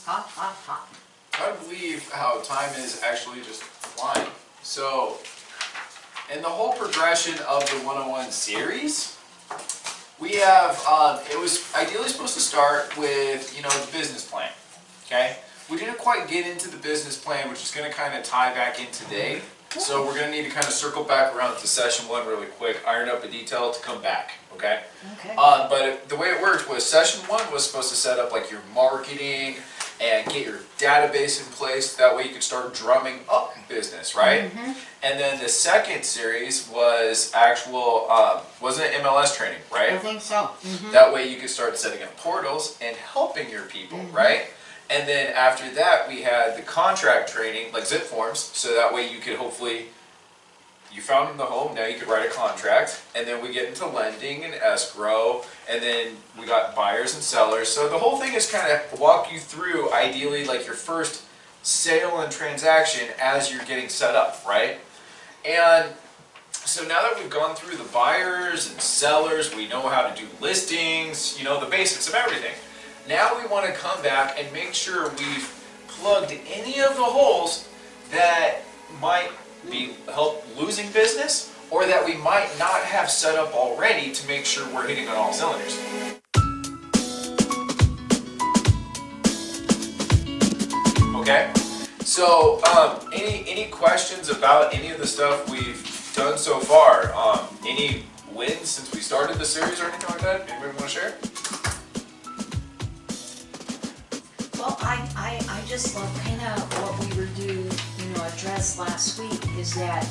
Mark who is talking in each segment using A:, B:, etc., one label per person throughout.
A: Ha, ha, ha.
B: I believe how time is actually just flying. So, in the whole progression of the 101 series, we have, it was ideally supposed to start with, the business plan, okay? We didn't quite get into the business plan, which is going to kind of tie back in today. So we're going to need to kind of circle back around to session 1 really quick, iron up a detail to come back, okay?
A: Okay.
B: But the way it worked was session 1 was supposed to set up like your marketing and get your database in place. That way you could start drumming up business, right?
A: Mm-hmm.
B: And then the second series was actual, wasn't it MLS training, right?
A: I think so. Mm-hmm.
B: That way you could start setting up portals and helping your people, right? And then after that, we had the contract training, like zip forms, so that way you could hopefully, you found the home, now you could write a contract, and then we get into lending and escrow, and then we got buyers and sellers. So the whole thing is kind of walk you through, ideally, like your first sale and transaction as you're getting set up, right? And so now that we've gone through the buyers and sellers, we know how to do listings, the basics of everything. Now we want to come back and make sure we've plugged any of the holes that might be help losing business or that we might not have set up already to make sure we're hitting on all cylinders. Okay? So, any questions about any of the stuff we've done so far? Any wins since we started the series or anything like that? Anybody want to share?
A: Well, I just love kind of what we were addressed last week is that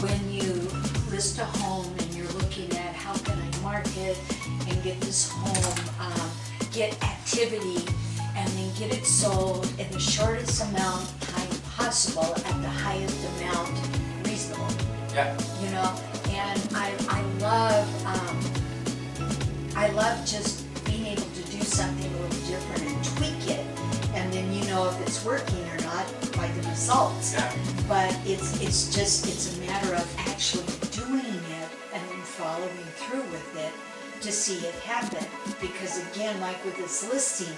A: when you list a home and you're looking at how can I market and get this home, get activity, and then get it sold in the shortest amount of time possible at the highest amount reasonable.
B: Yeah.
A: And I love just being able to do something a little different and tweak it, and then if it's working or not by the results.
B: Yeah.
A: But it's a matter of actually doing it and then following through with it to see it happen. Because again, like with this listing,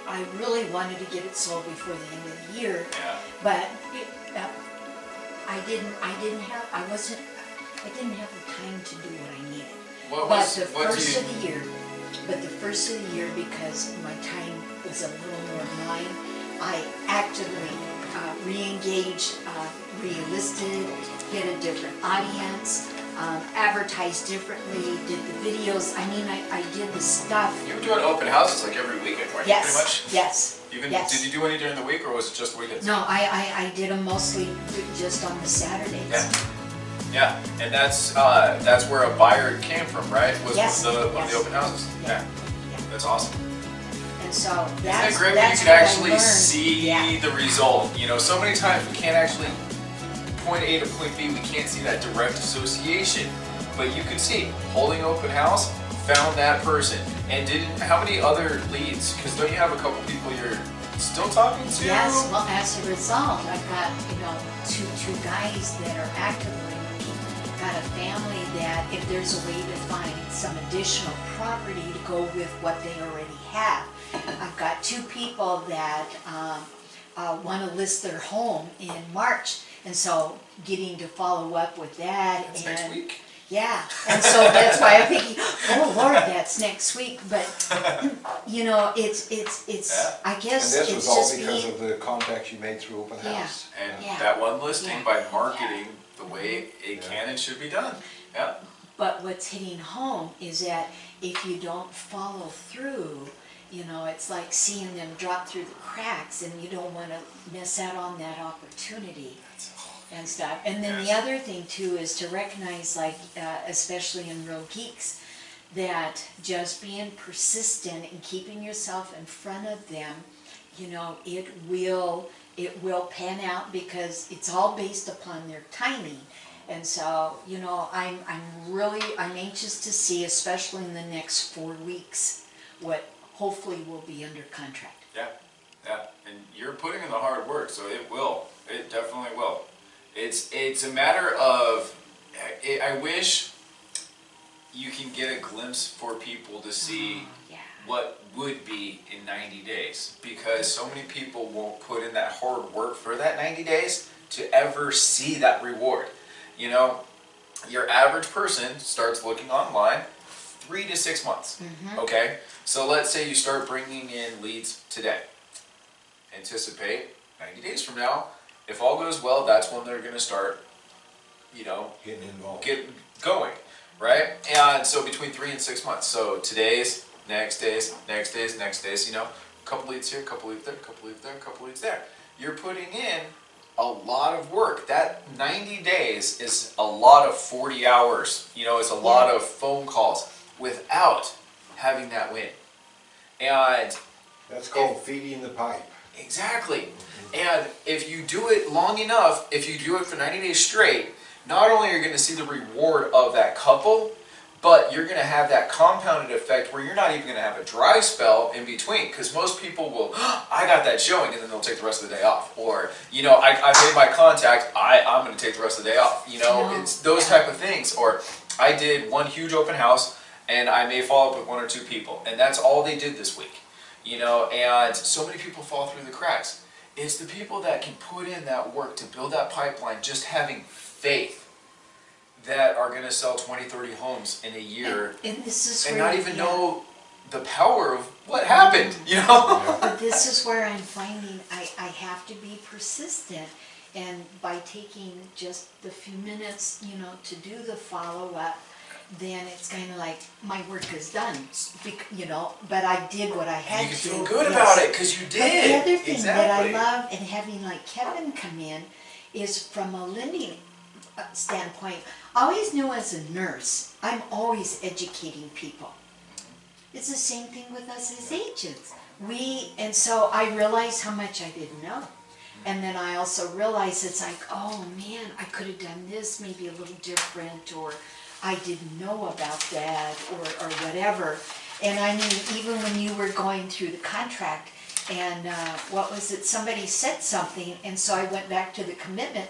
A: I really wanted to get it sold before the end of the year.
B: Yeah.
A: But I didn't have the time to do what I needed. But the first of the year, because my time was a little more mine, I actively re-engaged, re-listed, get a different audience, advertised differently, did the videos. I did the stuff.
B: You were doing open houses like every weekend, weren't you?
A: Yes.
B: Pretty much?
A: Yes. Yes.
B: Did you do any during the week or was it just weekends?
A: No, I did them mostly just on the Saturdays.
B: Yeah. Yeah, and that's where a buyer came from, right? Was
A: Yes.
B: one of the open houses.
A: Yeah.
B: That's awesome.
A: And so
B: Isn't
A: that's
B: it great when you
A: that's
B: can
A: what I
B: actually
A: learned.
B: see
A: Yeah.
B: the result? So many times we can't actually point A to point B. We can't see that direct association, but you can see holding open house, found that person, and how many other leads? Because don't you have a couple people you're still talking to?
A: Yes. Well, as a result, I've got two guys that are actively looking. Got a family that if there's a way to find some additional property to go with what they already have. I've got two people that want to list their home in March, and so getting to follow up with that.
B: That's next week.
A: Yeah, and so that's why I'm thinking, oh Lord, that's next week. But it's
B: Yeah.
A: I guess
C: And this
A: it's
C: was all
A: just
C: because
A: being,
C: of the contacts you made through open
A: Yeah.
C: house.
B: And
A: Yeah.
B: that one listing
A: Yeah.
B: by marketing the way it can and should be done. Yeah.
A: But what's hitting home is that if you don't follow through, it's like seeing them drop through the cracks, and you don't want to miss out on that opportunity and stuff. And then the other thing too is to recognize, like especially in Real Geeks, that just being persistent and keeping yourself in front of them, it will pan out because it's all based upon their timing. And so, I'm anxious to see, especially in the next 4 weeks, what hopefully will be under contract.
B: Yeah. And you're putting in the hard work, so it will. It definitely will. It's a matter of, I wish you can get a glimpse for people to see what would be in 90 days, because so many people won't put in that hard work for that 90 days to ever see that reward. You know, your average person starts looking online 3 to 6 months. Okay, so let's say you start bringing in leads today. Anticipate 90 days from now, if all goes well, that's when they're going to start, you know,
C: Getting involved.
B: get going, right? And so between 3 and 6 months. So today's, next days, next days, next days, you know, a couple leads here, a couple leads there, a couple leads there, a couple leads there. You're putting in a lot of work. That 90 days is a lot of 40 hours, you know, it's a lot of phone calls without having that win. And
C: That's called feeding the pipe.
B: exactly. And if you do it long enough, if you do it for 90 days straight, not only are you going to see the reward of that couple, but you're going to have that compounded effect where you're not even going to have a dry spell in between. Because most people will, I got that showing, and then they'll take the rest of the day off. Or, you know, I made my contact, I'm going to take the rest of the day off. You know, it's those type of things. Or I did one huge open house, and I may follow up with 1 or 2 people. And that's all they did this week. You know, and so many people fall through the cracks. It's the people that can put in that work to build that pipeline, just having faith, that are going to sell 20, 30 homes in a year,
A: And this is
B: and
A: where,
B: not even know the power of what happened, you know?
A: But this is where I'm finding I have to be persistent, and by taking just the few minutes, you know, to do the follow-up, then it's kind of like my work is done, you know, but I did what I had
B: You
A: to.
B: can feel good about it because you
A: But
B: did.
A: the other thing that I
B: Exactly.
A: love, and having like Kevin come in, is from a lending standpoint. I always knew as a nurse, I'm always educating people. It's the same thing with us as agents. And so I realized how much I didn't know. And then I also realized it's like, oh man, I could have done this maybe a little different, or I didn't know about that, or whatever. And I mean, even when you were going through the contract, and what was it, somebody said something, and so I went back to the commitment,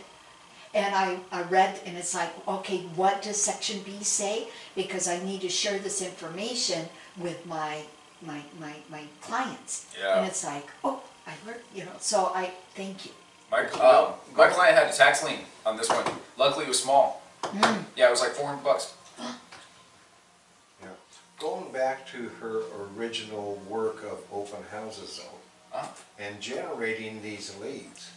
A: and I read, and it's like, okay, what does section B say? Because I need to share this information with my clients.
B: Yeah.
A: And it's like, oh, I learned, you know, so I thank you.
B: My client had a tax lien on this one. Luckily, it was small. Yeah, it was like $400.
C: Yeah. Going back to her original work of open houses though, and generating these leads,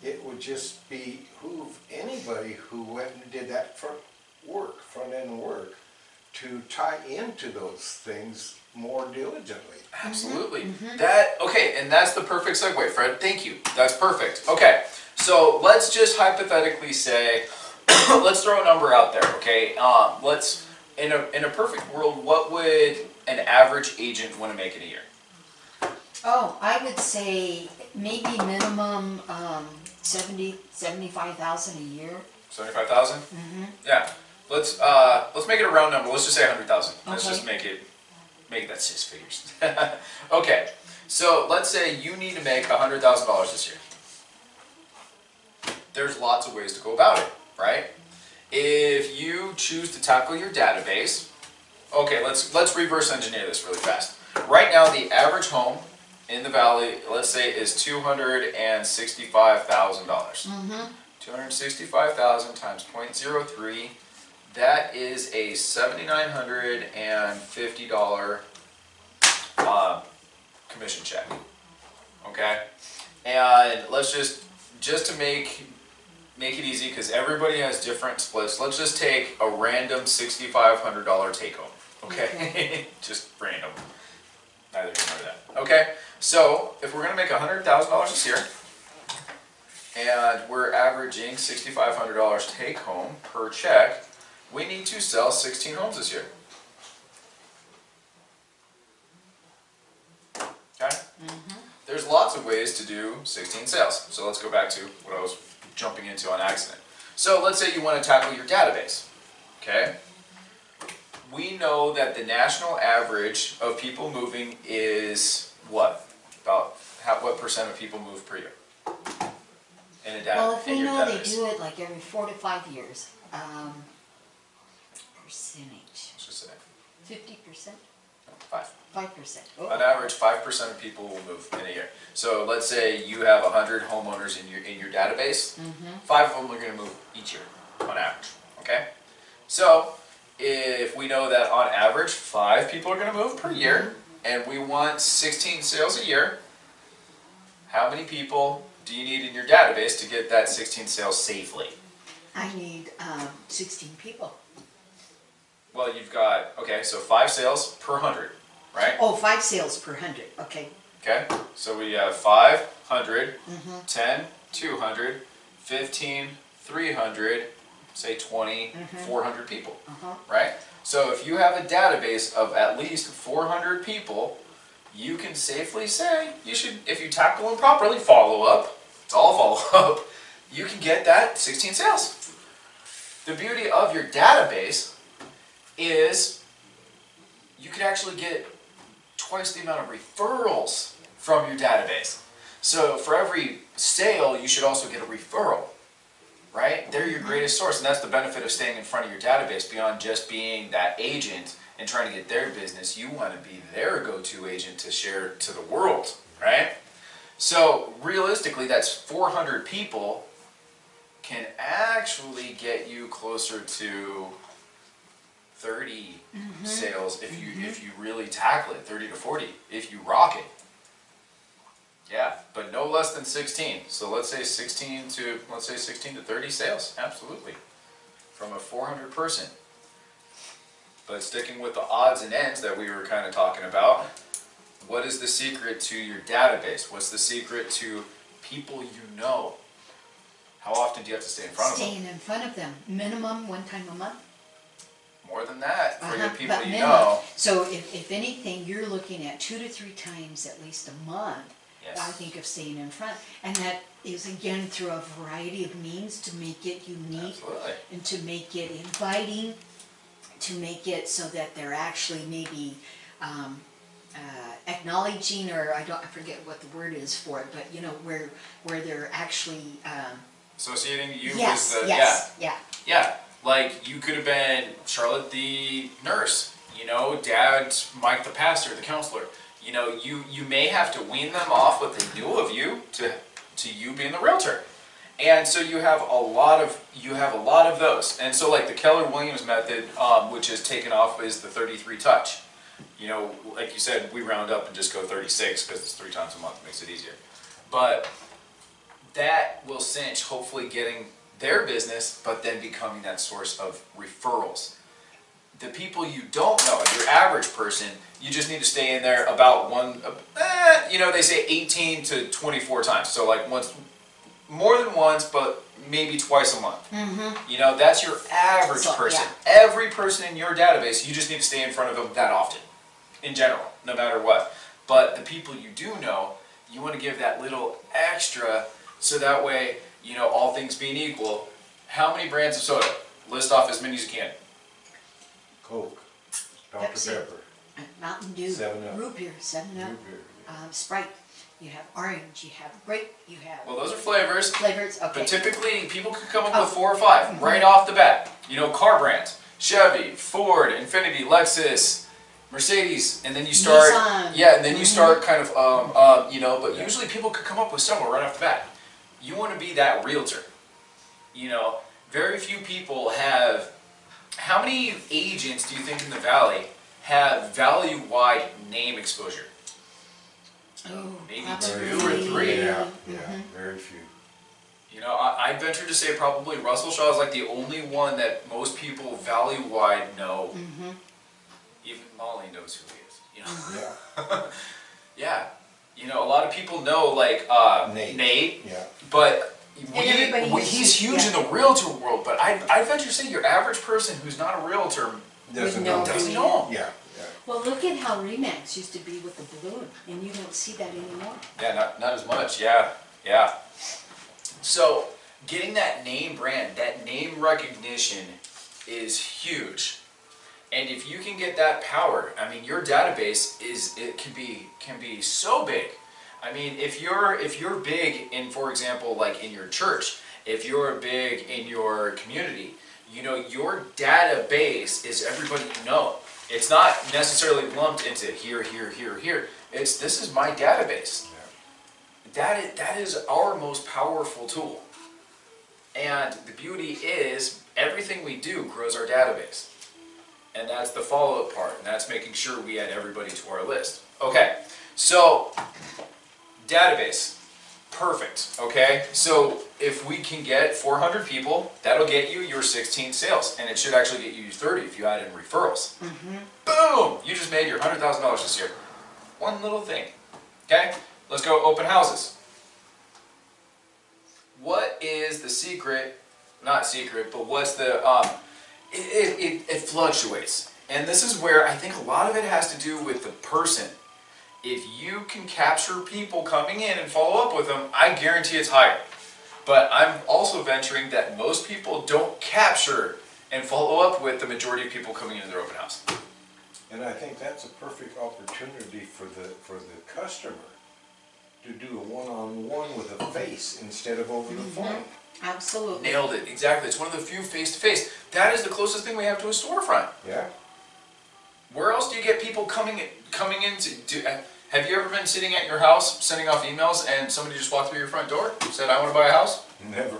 C: it would just behoove anybody who went and did that front end work, to tie into those things more diligently.
B: Absolutely. Okay, and that's the perfect segue, Fred. Thank you. That's perfect. Okay, so let's just hypothetically say, let's throw a number out there, okay? Let's, in a perfect world, what would an average agent want to make in a year?
A: Oh, I would say maybe minimum 75,000 a year.
B: 75,000? Yeah. Let's make it a round number. Let's just say 100,000. Let's
A: Okay.
B: just make it that 6 figures. Okay. So let's say you need to make $100,000 this year. There's lots of ways to go about it, right? If you choose to tackle your database, okay, let's reverse engineer this really fast. Right now, the average home in the valley, let's say, is $265,000. 265,000 times 0.03. That is a $7,950 commission check. Okay, and let's just to make it easy, because everybody has different splits. Let's just take a random $6,500 take home. Okay, just random. Neither here nor that. Okay, so if we're gonna make $100,000 this year, and we're averaging $6,500 take home per check, we need to sell 16 homes this year. Okay? There's lots of ways to do 16 sales. So let's go back to what I was jumping into on accident. So let's say you want to tackle your database. Okay? We know that the national average of people moving is what? What percent of people move per year? In a
A: Well, if we
B: your
A: know they
B: database?
A: do it like every 4 to 5 years, percentage,
B: Let's just say
A: 50%.
B: 5.
A: 5%.
B: On
A: Oh,
B: average, 5% of people will move in a year. So let's say you have 100 homeowners in your database. 5 of them are going to move each year, on average. Okay. So if we know that on average 5 people are going to move per year, and we want 16 sales a year, how many people do you need in your database to get that 16 sales safely?
A: I need 16 people.
B: Well, you've got, okay, so 5 sales per 100, right?
A: Oh, 5 sales per 100, okay.
B: Okay, so we have 500, 10, 200, 15, 300, say 20, 400 people, right? So if you have a database of at least 400 people, you can safely say, you should, if you tackle them properly, follow up, it's all follow up, you can get that 16 sales. The beauty of your database is you could actually get twice the amount of referrals from your database. So for every sale, you should also get a referral, right? They're your greatest source, and that's the benefit of staying in front of your database beyond just being that agent and trying to get their business. You want to be their go-to agent to share to the world, right? So realistically, that's 400 people can actually get you closer to 30 sales if you really tackle it, 30 to 40 if you rock it. Yeah, but no less than 16. So let's say 16 to 30 sales, absolutely, from a 400 person. But sticking with the odds and ends that we were kind of talking about, what is the secret to your database? What's the secret to people you know? How often do you have to stay in front of them?
A: Staying in front of them, minimum 1 time a month.
B: More than that for the people
A: but
B: you
A: minimum.
B: know.
A: So if anything, you're looking at 2 to 3 times at least a month.
B: Yes.
A: I think of staying in front, and that is again through a variety of means to make it unique.
B: Absolutely.
A: And to make it inviting, to make it so that they're actually maybe acknowledging, or I forget what the word is for it, but you know, where they're actually
B: Associating you
A: yes,
B: with the
A: yes,
B: yeah. Like you could have been Charlotte the nurse, you know, Dad Mike the pastor, the counselor. You know, you may have to wean them off what they knew of you to you being the realtor. And so you have a lot of those. And so like the Keller Williams method, which is taken off, is the 33 touch. You know, like you said, we round up and just go 36 because it's 3 times a month, makes it easier. But that will cinch hopefully getting their business, but then becoming that source of referrals. The people you don't know, your average person, you just need to stay in there about they say 18 to 24 times. So like more than once, but maybe twice a month. You know, that's your average person. Yeah. Every person in your database, you just need to stay in front of them that often, in general, no matter what. But the people you do know, you want to give that little extra, so that way, you know, all things being equal, how many brands of soda? List off as many as you can.
C: Coke, Dr.
A: Pepsi,
C: Pepper,
A: Mountain Dew,
C: 7-Up.
A: root beer, 7-Up,
C: Root beer, yeah.
A: Sprite. You have orange, you have grape, you have
B: Well, those are flavors.
A: flavors. Okay.
B: But typically, people can come up with 4 or 5 right off the bat. You know, car brands: Chevy, Ford, Infiniti, Lexus, Mercedes, and then you start.
A: Nissan.
B: Yeah, and then you start kind of, you know. But usually, people could come up with several right off the bat. You want to be that realtor. You know, very few people have. How many agents do you think in the Valley have valley-wide name exposure?
A: Oh,
B: Maybe
A: probably.
B: 2 or 3.
C: Yeah, very few.
B: You know, I'd venture to say probably Russell Shaw is like the only one that most people valley-wide know. Even Molly knows who he is. You know?
C: Yeah.
B: Yeah. You know, a lot of people know like Nate.
C: Yeah.
B: But
A: everybody
B: he's huge in the realtor world. But I'd venture to say your average person who's not a realtor
C: Doesn't
A: know
C: know.
B: doesn't know him.
C: Yeah.
A: Well, look at how Remax used to be with the balloon, and you don't see that anymore.
B: Yeah, not as much. Yeah. So getting that name brand, that name recognition is huge. And if you can get that power, I mean, your database can be so big. I mean, if you're big in, for example, like in your church, if you're big in your community, you know, your database is everybody you know. It's not necessarily lumped into here, here, here, here. This is my database. That is our most powerful tool. And the beauty is everything we do grows our database. And that's the follow-up part, and that's making sure we add everybody to our list. Okay, so database, perfect, okay? So if we can get 400 people, that'll get you your 16 sales, and it should actually get you 30 if you add in referrals. Boom! You just made your $100,000 this year. One little thing, okay? Let's go open houses. What is the secret, not secret, but what's the, it fluctuates. And this is where I think a lot of it has to do with the person. If you can capture people coming in and follow up with them, I guarantee it's higher. But I'm also venturing that most people don't capture and follow up with the majority of people coming into their open house.
C: And I think that's a perfect opportunity for the customer to do a one-on-one with a face instead of over the phone.
A: Absolutely.
B: Nailed it, exactly. It's one of the few face-to-face. That is the closest thing we have to a storefront.
C: Yeah.
B: Where else do you get people coming in to do? Have you ever been sitting at your house sending off emails and somebody just walked through your front door and said, I want to buy a house?
C: Never.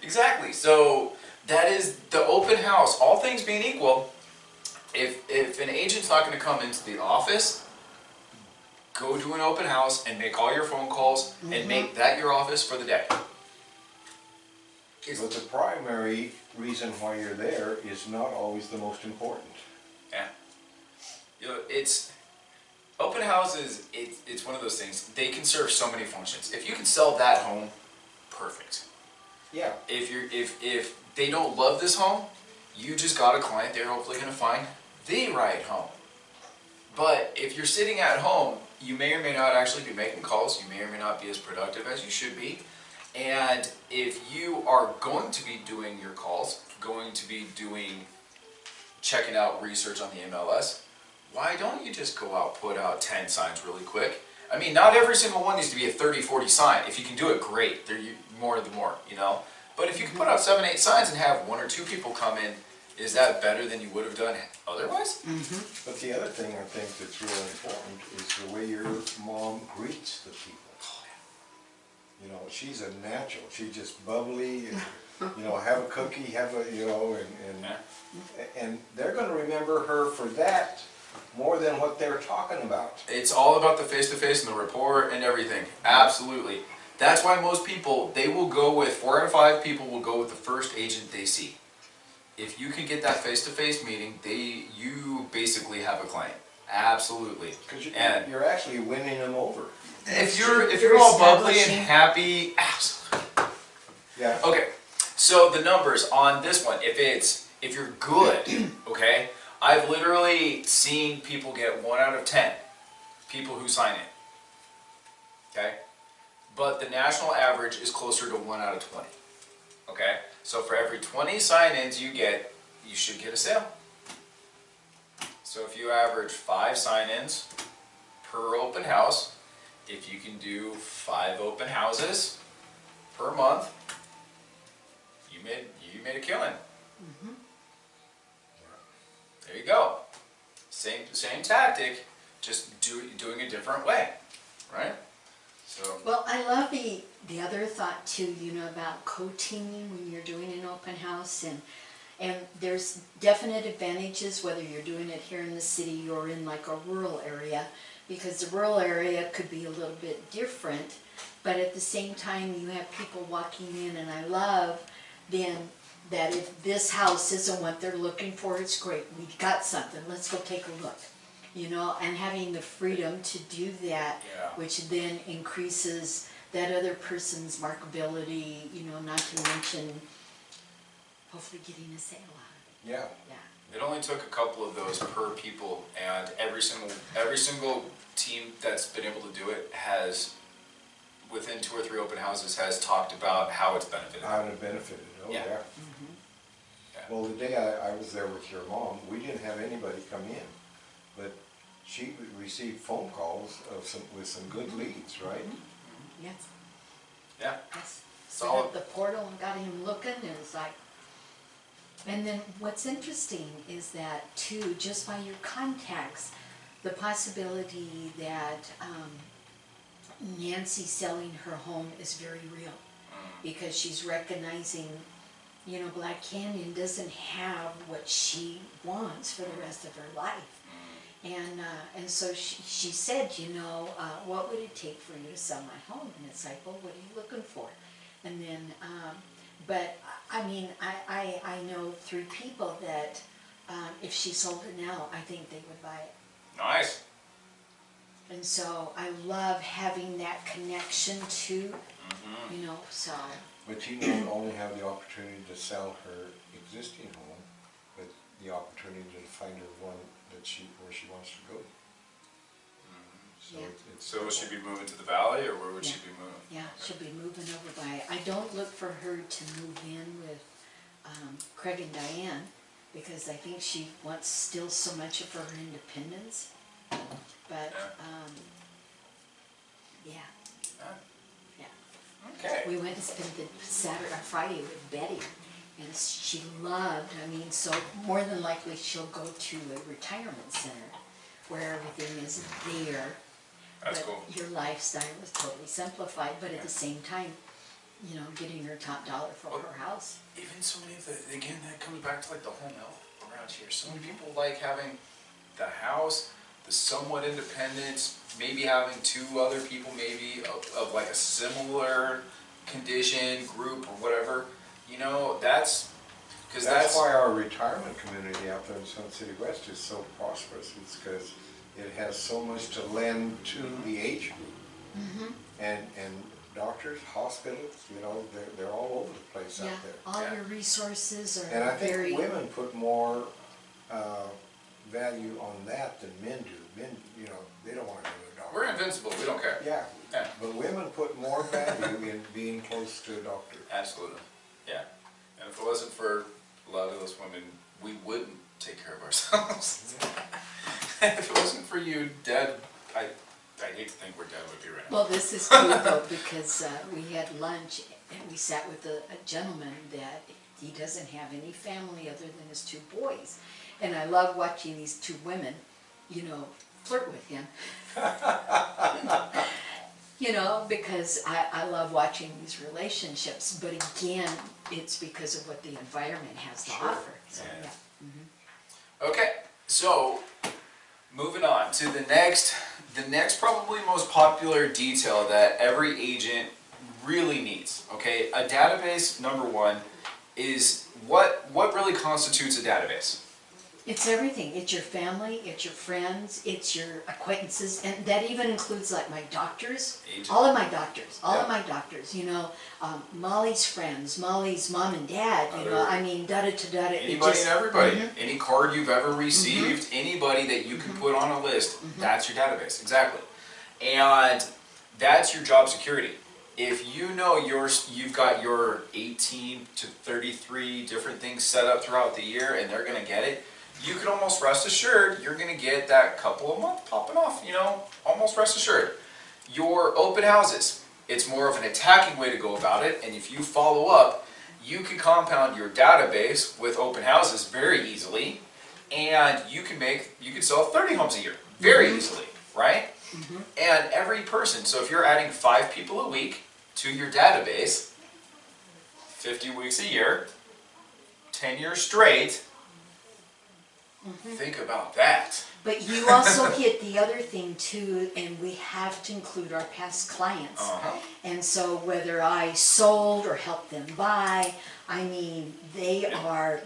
B: Exactly. So that is the open house. All things being equal, if an agent's not going to come into the office, go do an open house and make all your phone calls and make that your office for the day.
C: But the primary reason why you're there is not always the most important.
B: Yeah. You know, open houses, it's one of those things, they can serve so many functions. If you can sell that home, perfect.
C: Yeah.
B: If they don't love this home, you just got a client they're hopefully going to find the right home. But if you're sitting at home, you may or may not actually be making calls, you may or may not be as productive as you should be. And if you are going to be doing your calls, going to be checking out research on the MLS, why don't you just go out, put out 10 signs really quick? I mean, not every single one needs to be a 30, 40 sign. If you can do it, great. More the more, you know? But if you can put out 7, 8 signs and have 1 or 2 people come in, is that better than you would have done otherwise?
C: But the other thing I think that's really important is the way your mom greets the people. You know, she's a natural. She's just bubbly, and, you know, have a cookie, have a, you know, and they're going to remember her for that more than what they're talking about.
B: It's all about the face-to-face and the rapport and everything. Absolutely. That's why most people, they will go with 4 out of 5 people will go with the first agent they see. If you can get that face-to-face meeting, you basically have a client. Absolutely.
C: Because you're actually winning them over.
B: If you're all bubbly and happy, absolutely.
C: Yeah.
B: Okay. So the numbers on this one, if you're good, okay, I've literally seen people get 1 out of 10 people who sign in. Okay? But the national average is closer to 1 out of 20. Okay? So for every 20 sign-ins you get, you should get a sale. So if you average 5 sign-ins per open house, if you can do 5 open houses per month, you made a killing. There you go. Same tactic, just doing a different way, right? So.
A: Well, I love the other thought too, you know, about co-teaming when you're doing an open house, and there's definite advantages whether you're doing it here in the city or in like a rural area, because the rural area could be a little bit different, but at the same time you have people walking in, and I love then that if this house isn't what they're looking for, it's great, we've got something, let's go take a look. You know, and having the freedom to do that,
B: Yeah.
A: which then increases that other person's marketability, you know, not to mention hopefully getting a sale out of it.
C: Yeah.
A: Yeah.
B: It only took a couple of those per people, and every single team that's been able to do it has, within 2 or 3 open houses, has talked about how it's benefited.
C: How it benefited. Oh,
B: Yeah.
C: yeah. Well, the day I was there with your mom, we didn't have anybody come in, but she received phone calls with some good leads, right?
A: Yes.
B: Yeah.
A: Yes.
B: It's
A: Set
B: all-
A: up the portal and got him looking, and it's like, And then what's interesting is that too, just by your contacts, the possibility that Nancy selling her home is very real, because she's recognizing, you know, Black Canyon doesn't have what she wants for the rest of her life. And so she said, you know, what would it take for you to sell my home? And it's like, well, what are you looking for? And then, but I mean, I know 3 people that if she sold it now, I think they would buy it.
B: Nice.
A: And so I love having that connection too, you know, so.
C: But she not only have the opportunity to sell her existing home, but the opportunity to find her one that where she wants to go. So
A: Yeah.
B: So will she be moving to the valley, or where would she be moving?
A: Yeah, she'll be moving over by, I don't look for her to move in with Craig and Diane, because I think she wants still so much of her independence. But, yeah.
B: Okay.
A: We went to spend the Friday with Betty, and she loved, I mean, so more than likely she'll go to a retirement center where everything is there.
B: That's
A: but
B: cool.
A: Your lifestyle is totally simplified, but at the same time, you know, getting her top dollar for her house.
B: Even so many of the, again, that comes back to like the home health around here. So many people like having the house, the somewhat independence, maybe having 2 other people maybe of like a similar condition, group, or whatever. You know, that's
C: why our retirement community out there in Sun City West is so prosperous. It's because it has so much to lend to the age group. And doctors, hospitals, you know, they're all over the place out there.
A: All your resources are
C: And I think
A: very...
C: women put more value on that than men do. Men, you know, they don't want to go to a doctor.
B: we're invincible. We don't care.
C: Yeah.
B: Yeah.
C: But women put more value in being close to a doctor.
B: Absolutely. Yeah. And if it wasn't for a lot of those women, we wouldn't take care of ourselves. If it wasn't for you, Dad, I hate to think where Dad would be right now.
A: Well, this is cool though, because we had lunch and we sat with a gentleman that he doesn't have any family other than his 2 boys. And I love watching these 2 women, you know, flirt with him. You know, because I love watching these relationships, but again, it's because of what the environment has to offer. So, yeah.
B: Okay, so moving on to the next probably most popular detail that every agent really needs. Okay, a database, number 1, is what really constitutes a database?
A: It's everything. It's your family, it's your friends, it's your acquaintances, and that even includes like my doctors.
B: Agent.
A: All of my doctors, you know, Molly's friends, Molly's mom and dad, you know, I mean, da-da-da-da-da.
B: Anybody and everybody. Any card you've ever received, anybody that you can put on a list, that's your database, exactly. And that's your job security. If you know you've got your 18 to 33 different things set up throughout the year and they're going to get it, you can almost rest assured you're going to get that couple a month popping off, you know, almost rest assured. Your open houses, it's more of an attacking way to go about it, and if you follow up, you can compound your database with open houses very easily, and you can sell 30 homes a year very easily, right? And every person, so if you're adding 5 people a week to your database, 50 weeks a year, 10 years straight, think about that.
A: But you also hit the other thing too, and we have to include our past clients. And so whether I sold or helped them buy, I mean, they're part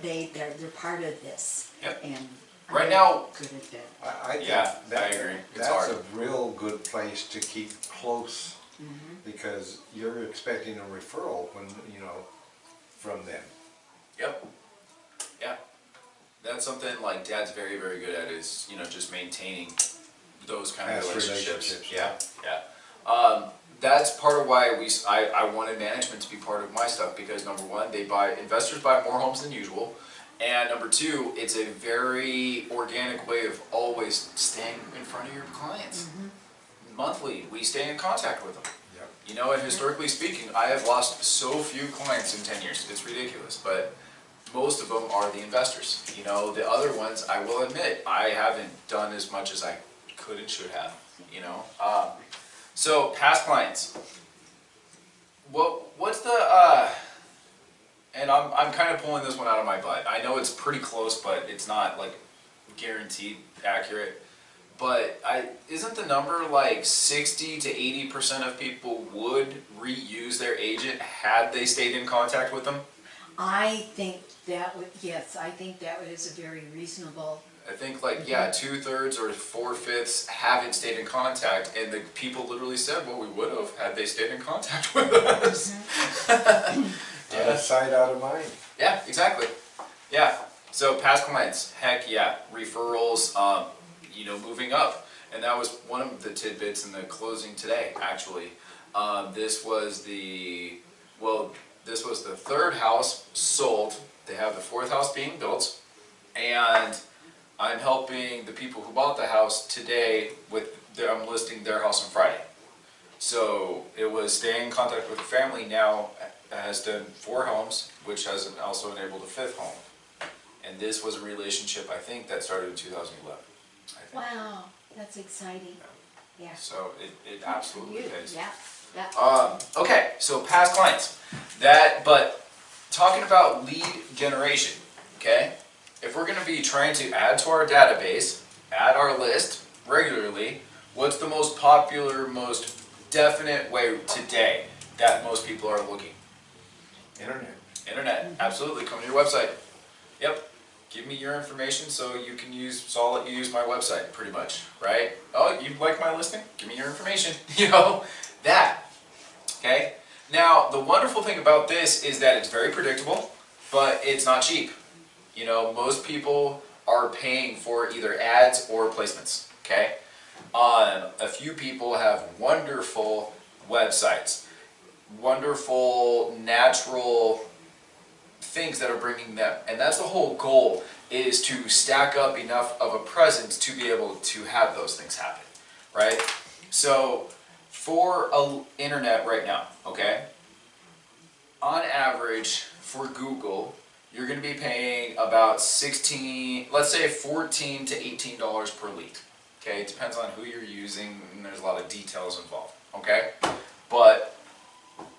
A: of this.
B: Yep.
A: And
B: Right now,
A: good at that.
C: I think
B: I agree. It's
C: that's
B: hard.
C: a real good place to keep close, because you're expecting a referral when, you know, from them.
B: Yep. Yeah. That's something like Dad's very, very good at is, you know, just maintaining those kind of
C: Past
B: relationships.
C: relationships.
B: Yeah. That's part of why I wanted management to be part of my stuff, because number 1, investors buy more homes than usual. And number 2, it's a very organic way of always staying in front of your clients. Monthly, we stay in contact with them.
C: Yep.
B: You know, and historically speaking, I have lost so few clients in 10 years. It's ridiculous, but most of them are the investors. You know, the other ones, I will admit, I haven't done as much as I could and should have, you know. So past clients, what's the, and I'm kind of pulling this one out of my butt. I know it's pretty close, but it's not like guaranteed accurate. But isn't the number like 60 to 80% of people would reuse their agent had they stayed in contact with them?
A: I think that would, yes, I think that is a very reasonable.
B: I think like, yeah, 2/3 or 4/5 haven't stayed in contact, and the people literally said, well, we would have had they stayed in contact with us.
C: Out of sight, out of mind.
B: Yeah, exactly. Yeah, so past clients, heck yeah, referrals, you know, moving up. And that was one of the tidbits in the closing today, actually. This was the third house sold. They have the fourth house being built, and I'm helping the people who bought the house today I'm listing their house on Friday. So it was staying in contact with the family, now has done 4 homes, which has also enabled a 5th home. And this was a relationship, I think, that started in 2011. I think.
A: Wow, that's exciting. Yeah.
B: So it absolutely pays.
A: Yeah, yeah.
B: Okay, so past clients. But talking about lead generation, okay? If we're gonna be trying to add to our database, add our list regularly, what's the most popular, most definite way today that most people are looking? Internet, absolutely. Come to your website. Yep. Give me your information so I'll let you use my website, pretty much, right? Oh, you like my listing? Give me your information. You know, that. Okay? Now, the wonderful thing about this is that it's very predictable, but it's not cheap. You know, most people are paying for either ads or placements, okay? A few people have wonderful websites, wonderful natural things that are bringing them, and that's the whole goal, is to stack up enough of a presence to be able to have those things happen, right? So for internet right now, okay, on average for Google, you're going to be paying about let's say $14 to $18 per lead. Okay, it depends on who you're using, and there's a lot of details involved. Okay, but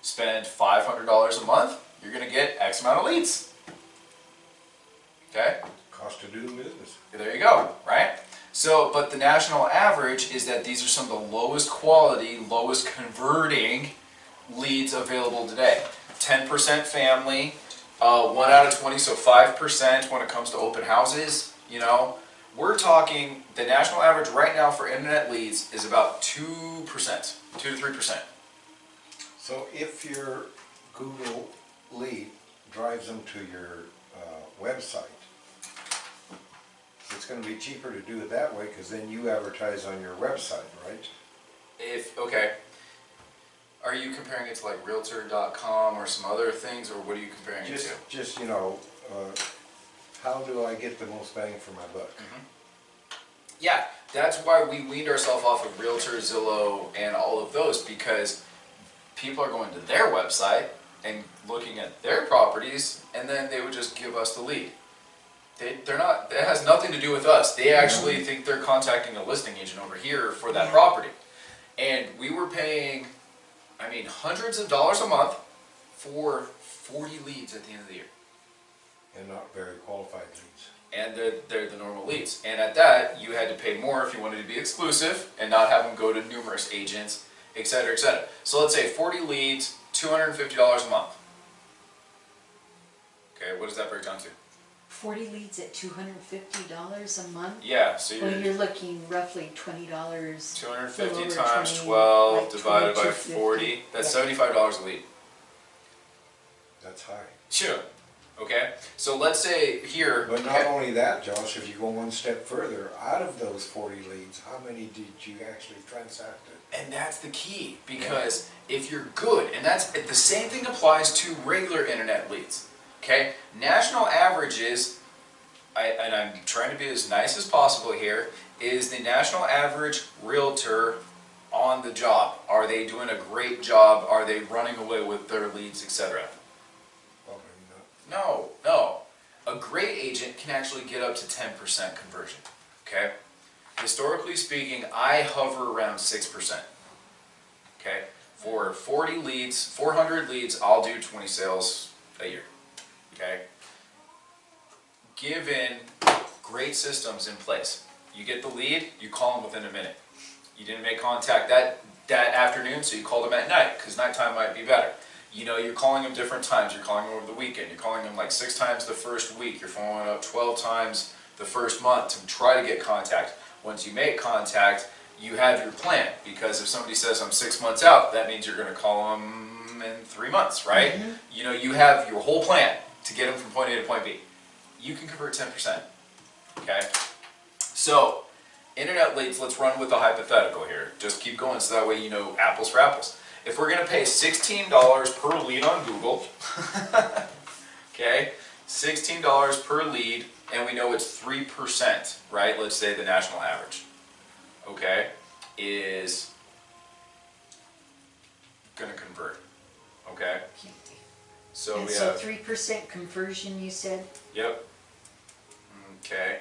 B: spend $500 a month, you're going to get X amount of leads. Okay?
C: Cost of doing business.
B: There you go, right? So, but the national average is that these are some of the lowest quality, lowest converting leads available today. 10% family, 1 out of 20, so 5% when it comes to open houses, you know. We're talking, the national average right now for internet leads is about 2%, 2 to 3%.
C: So if your Google lead drives them to your website, it's going to be cheaper to do it that way, because then you advertise on your website, right?
B: Okay. Are you comparing it to like Realtor.com or some other things, or what are you comparing it to?
C: Just, you know, how do I get the most bang for my buck?
B: Mm-hmm. Yeah, that's why we weaned ourselves off of Realtor, Zillow, and all of those, because people are going to their website and looking at their properties, and then they would just give us the lead. They're not, it has nothing to do with us. They actually think they're contacting a listing agent over here for that property. And we were paying, I mean, hundreds of dollars a month for 40 leads at the end of the year.
C: And not very qualified leads.
B: And they're the normal leads. And at that, you had to pay more if you wanted to be exclusive and not have them go to numerous agents, et cetera, et cetera. So let's say 40 leads, $250 a month. Okay, what does that break down to?
A: 40 leads at $250 a month?
B: Yeah, so
A: you're looking roughly $20.
B: 250 times 12
A: like
B: divided by
A: 22.50.
B: 40, that's $75 a lead.
C: That's high.
B: Sure. Okay, so let's say here.
C: But not only that, Josh, if you go one step further, out of those 40 leads, how many did you actually transact?
B: And that's the key, because if you're good, and that's the same thing applies to regular internet leads. Okay, national averages, and I'm trying to be as nice as possible here, is the national average realtor on the job. Are they doing a great job? Are they running away with their leads, etc.?
C: Probably not.
B: No. A great agent can actually get up to 10% conversion, okay? Historically speaking, I hover around 6%, okay? For 40 leads, 400 leads, I'll do 20 sales a year, okay? Given great systems in place, you get the lead, you call them within a minute. You didn't make contact that afternoon, so you called them at night, because nighttime might be better. You know, you're calling them different times. You're calling them over the weekend. You're calling them like 6 times the first week. You're following up 12 times the first month to try to get contact. Once you make contact, you have your plan, because if somebody says I'm 6 months out, that means you're going to call them in 3 months, right?
A: Mm-hmm.
B: You know, you have your whole plan to get them from point A to point B. You can convert 10%, okay? So, internet leads, let's run with the hypothetical here. Just keep going so that way you know apples for apples. If we're going to pay $16 per lead on Google, okay, $16 per lead, and we know it's 3%, right? Let's say the national average, okay, is going to convert, okay? So
A: And
B: we
A: so
B: have,
A: 3% conversion, you said?
B: yep, okay,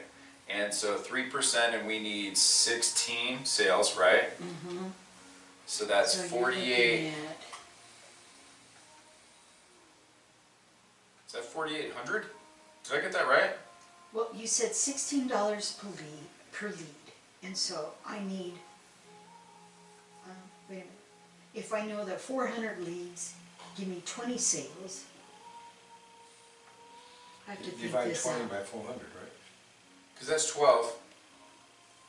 B: and so 3%, and we need 16 sales, right?
A: Mm-hmm.
B: So that's
A: So you're
B: 48.
A: looking at,
B: Is that 4,800? Did I get that right?
A: well, you said $16 per lead, and so I need, wait a minute. If I know that 400 leads give me 20 sales, I have to think
C: Divide
A: this
C: 20
A: out.
C: by 400, right?
B: Because that's 12.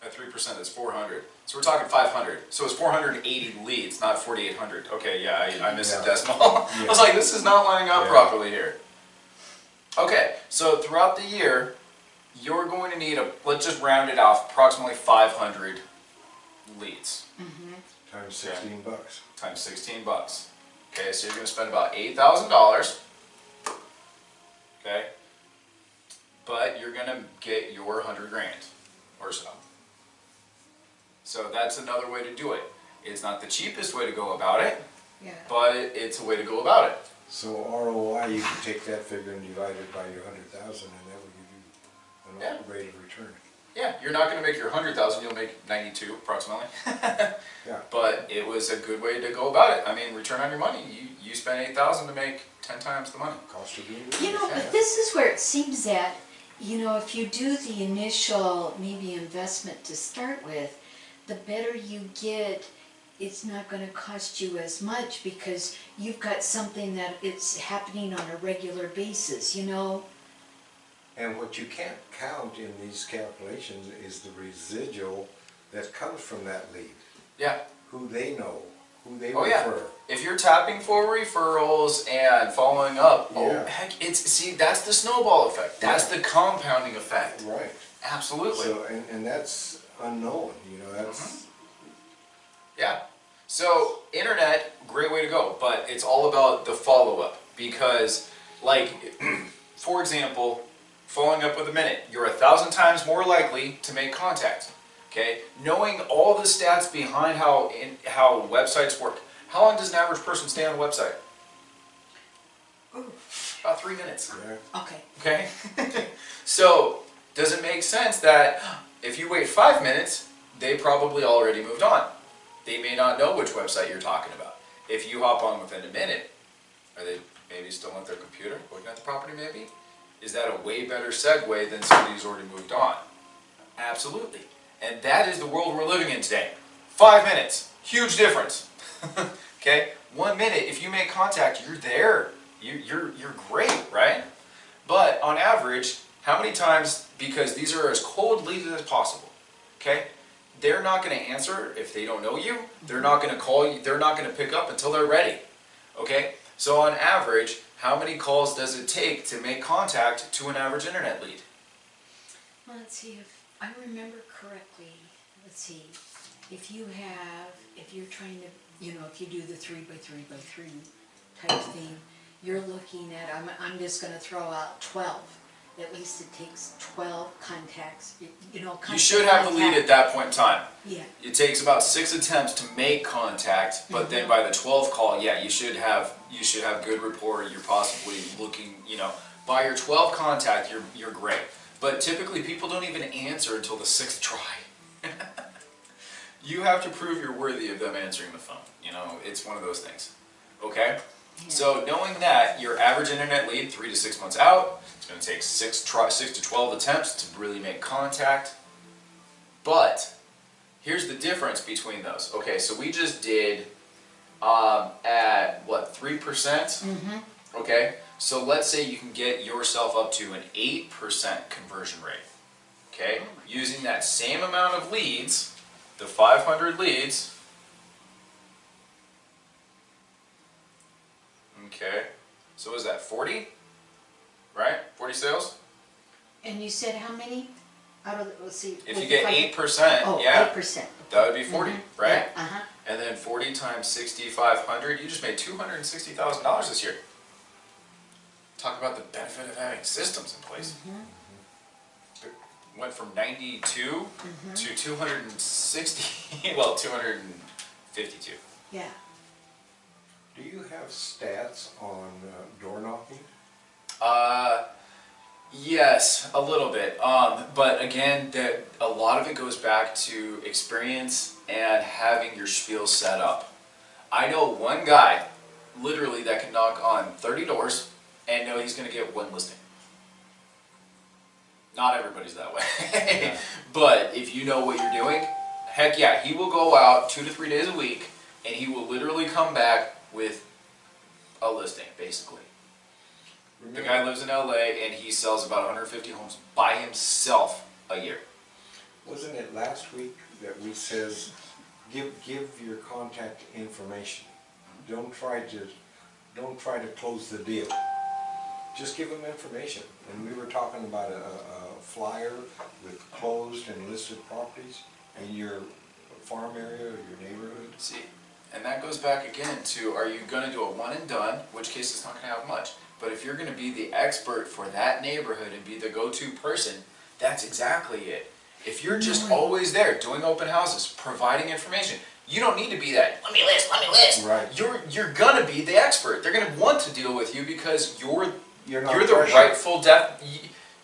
B: At 3%, that's 400. So we're talking 500. So it's 480 leads, not 4,800. Okay, yeah, I missed a
C: Yeah.
B: decimal. I was like, this is not lining up
C: Yeah.
B: properly here. Okay, so throughout the year, you're going to need, let's just round it off, approximately 500 leads.
A: Mm-hmm.
C: Times 16 bucks.
B: Times 16 bucks. Okay, so you're going to spend about $8,000. Okay, but you're going to get your 100 grand or so. So that's another way to do it. It's not the cheapest way to go about it,
A: Yeah.
B: but it's a way to go about it.
C: So ROI, you can take that figure and divide it by your 100,000, and that will give you an rate of return.
B: Yeah, you're not going to make your 100,000, you'll make 92 approximately.
C: Yeah.
B: But it was a good way to go about it. I mean, return on your money. You spent 8,000 to make 10 times the money.
C: Cost of doing business.
A: You know, but this is where it seems that, you know, if you do the initial maybe investment to start with, the better you get, it's not going to cost you as much because you've got something that it's happening on a regular basis, you know?
C: And what you can't count in these calculations is the residual that comes from that lead.
B: Yeah.
C: Who they know, who they
B: Oh yeah.
C: refer.
B: If you're tapping for referrals and following up, oh
C: Yeah.
B: heck, see, that's the snowball effect. That's the compounding effect.
C: Right.
B: Absolutely.
C: So, and that's unknown, you know, that's,
B: Yeah. So, internet, great way to go, but it's all about the follow-up because, like, for example, following up with a minute, you're 1,000 times more likely to make contact. Okay, knowing all the stats behind how websites work. How long does an average person stay on a website?
A: Ooh.
B: About 3 minutes.
C: yeah.
A: Okay.
B: Okay? So, does it make sense that if you wait 5 minutes, they probably already moved on? They may not know which website you're talking about. If you hop on within a minute, are they maybe still at their computer, looking at the property maybe? Is that a way better segue than somebody who's already moved on? Absolutely. And that is the world we're living in today. 5 minutes, huge difference. Okay? 1 minute, if you make contact, you're there. You're great, right? But on average, how many times, because these are as cold leads as possible, okay? They're not going to answer if they don't know you. They're not going to call you. They're not going to pick up until they're ready, okay? So on average, how many calls does it take to make contact to an average internet lead?
A: Well, let's see if I remember correctly. Let's see. If you're trying to, you know, if you do the 3 by 3 by 3 type thing, you're looking at, I'm just going to throw out 12. At least it takes 12 contacts, you know.
B: You should have the lead at that point in time.
A: Yeah.
B: It takes about 6 attempts to make contact, but then by the 12th call, yeah, you should have good rapport. You're possibly looking, you know. By your 12 contact, you're great. But typically people don't even answer until the 6th try. You have to prove you're worthy of them answering the phone. You know, it's one of those things. Okay?
A: Yeah.
B: So knowing that, your average internet lead, 3 to 6 months out, it's going to take 6 to 12 attempts to really make contact. But here's the difference between those. Okay, so we just did at what, 3%?
A: Mm-hmm.
B: Okay, so let's say you can get yourself up to an 8% conversion rate. Okay, using that same amount of leads, the 500 leads. Okay, so is that 40? Right? 40 sales?
A: And you said how many? Out of the, let's see.
B: If you get 8%,
A: oh,
B: yeah,
A: 8%.
B: that would be 40,
A: Mm-hmm.
B: right?
A: Yeah, uh-huh.
B: And then 40 times 6,500, you just made $260,000 this year. Talk about the benefit of having systems in place.
A: Mm-hmm.
B: It went from 92
A: Mm-hmm.
B: to 260, well, 252.
A: Yeah.
C: Do you have stats on door knocking?
B: Yes, a little bit. But again, a lot of it goes back to experience and having your spiel set up. I know one guy, literally, that can knock on 30 doors and know he's going to get one listing. Not everybody's that way.
C: Yeah.
B: But if you know what you're doing, heck yeah, he will go out 2 to 3 days a week and he will literally come back with a listing, basically. The guy lives in LA and he sells about 150 homes by himself a year.
C: Wasn't it last week that we says, give your contact information. Don't try to close the deal. Just give them information. And we were talking about a flyer with closed and listed properties in your farm area or your neighborhood.
B: See, and that goes back again to, are you going to do a one and done, in which case it's not going to have much. But if you're going to be the expert for that neighborhood and be the go-to person, that's exactly it. If you're just always there doing open houses, providing information, you don't need to be that, let me list.
C: Right.
B: You're going to be the expert. They're going to want to deal with you because you're the
C: pressured.
B: rightful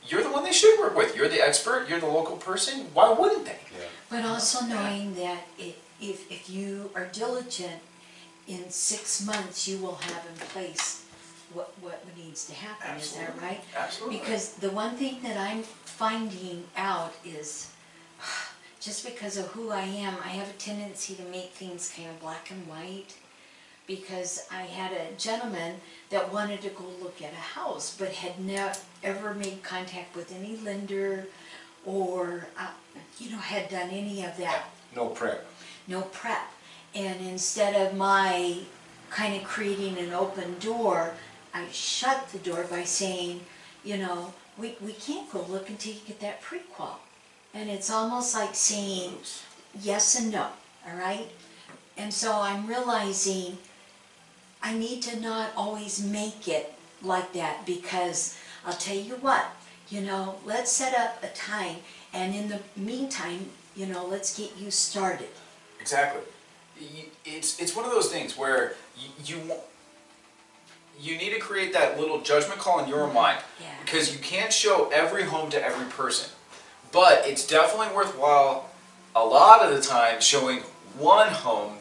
B: you're the one they should work with. You're the expert, you're the local person. Why wouldn't they?
C: Yeah.
A: But also knowing that if you are diligent, in 6 months you will have in place what needs to happen.
B: Absolutely.
A: Is that right?
B: Absolutely.
A: Because the one thing that I'm finding out is, just because of who I am, I have a tendency to make things kind of black and white. Because I had a gentleman that wanted to go look at a house, but had never ever made contact with any lender, or had done any of that.
C: No prep.
A: No prep. And instead of my kind of creating an open door, I shut the door by saying, we can't go look until you get that pre-qual. And it's almost like saying yes and no, all right? And so I'm realizing I need to not always make it like that, because I'll tell you what, let's set up a time, and in the meantime, let's get you started.
B: Exactly. It's one of those things where you need to create that little judgment call in your mind,
A: Yeah.
B: because you can't show every home to every person. But it's definitely worthwhile a lot of the time showing one home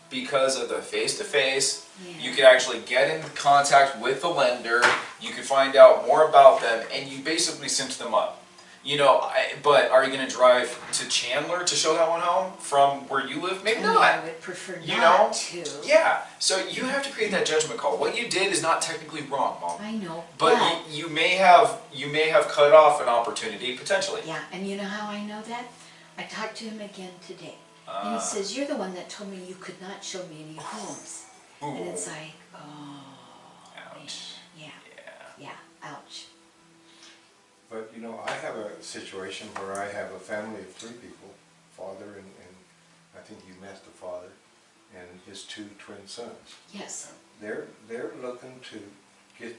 B: because of the face-to-face.
A: Yeah.
B: You can actually get in contact with the lender, you can find out more about them, and you basically cinch them up. But are you going to drive to Chandler to show that one home from where you live? Maybe not.
A: I would prefer not to.
B: Yeah, so you have to create that judgment call. What you did is not technically wrong, Mom.
A: I know.
B: But you may have cut off an opportunity potentially.
A: Yeah, and you know how I know that? I talked to him again today. And he says, you're the one that told me you could not show me any homes.
B: Ooh.
A: And it's like, oh.
B: Ouch.
A: Man. Yeah, ouch.
C: But I have a situation where I have a family of 3 people, father and I think you met the father, and his 2 twin sons.
A: Yes.
C: They're looking to get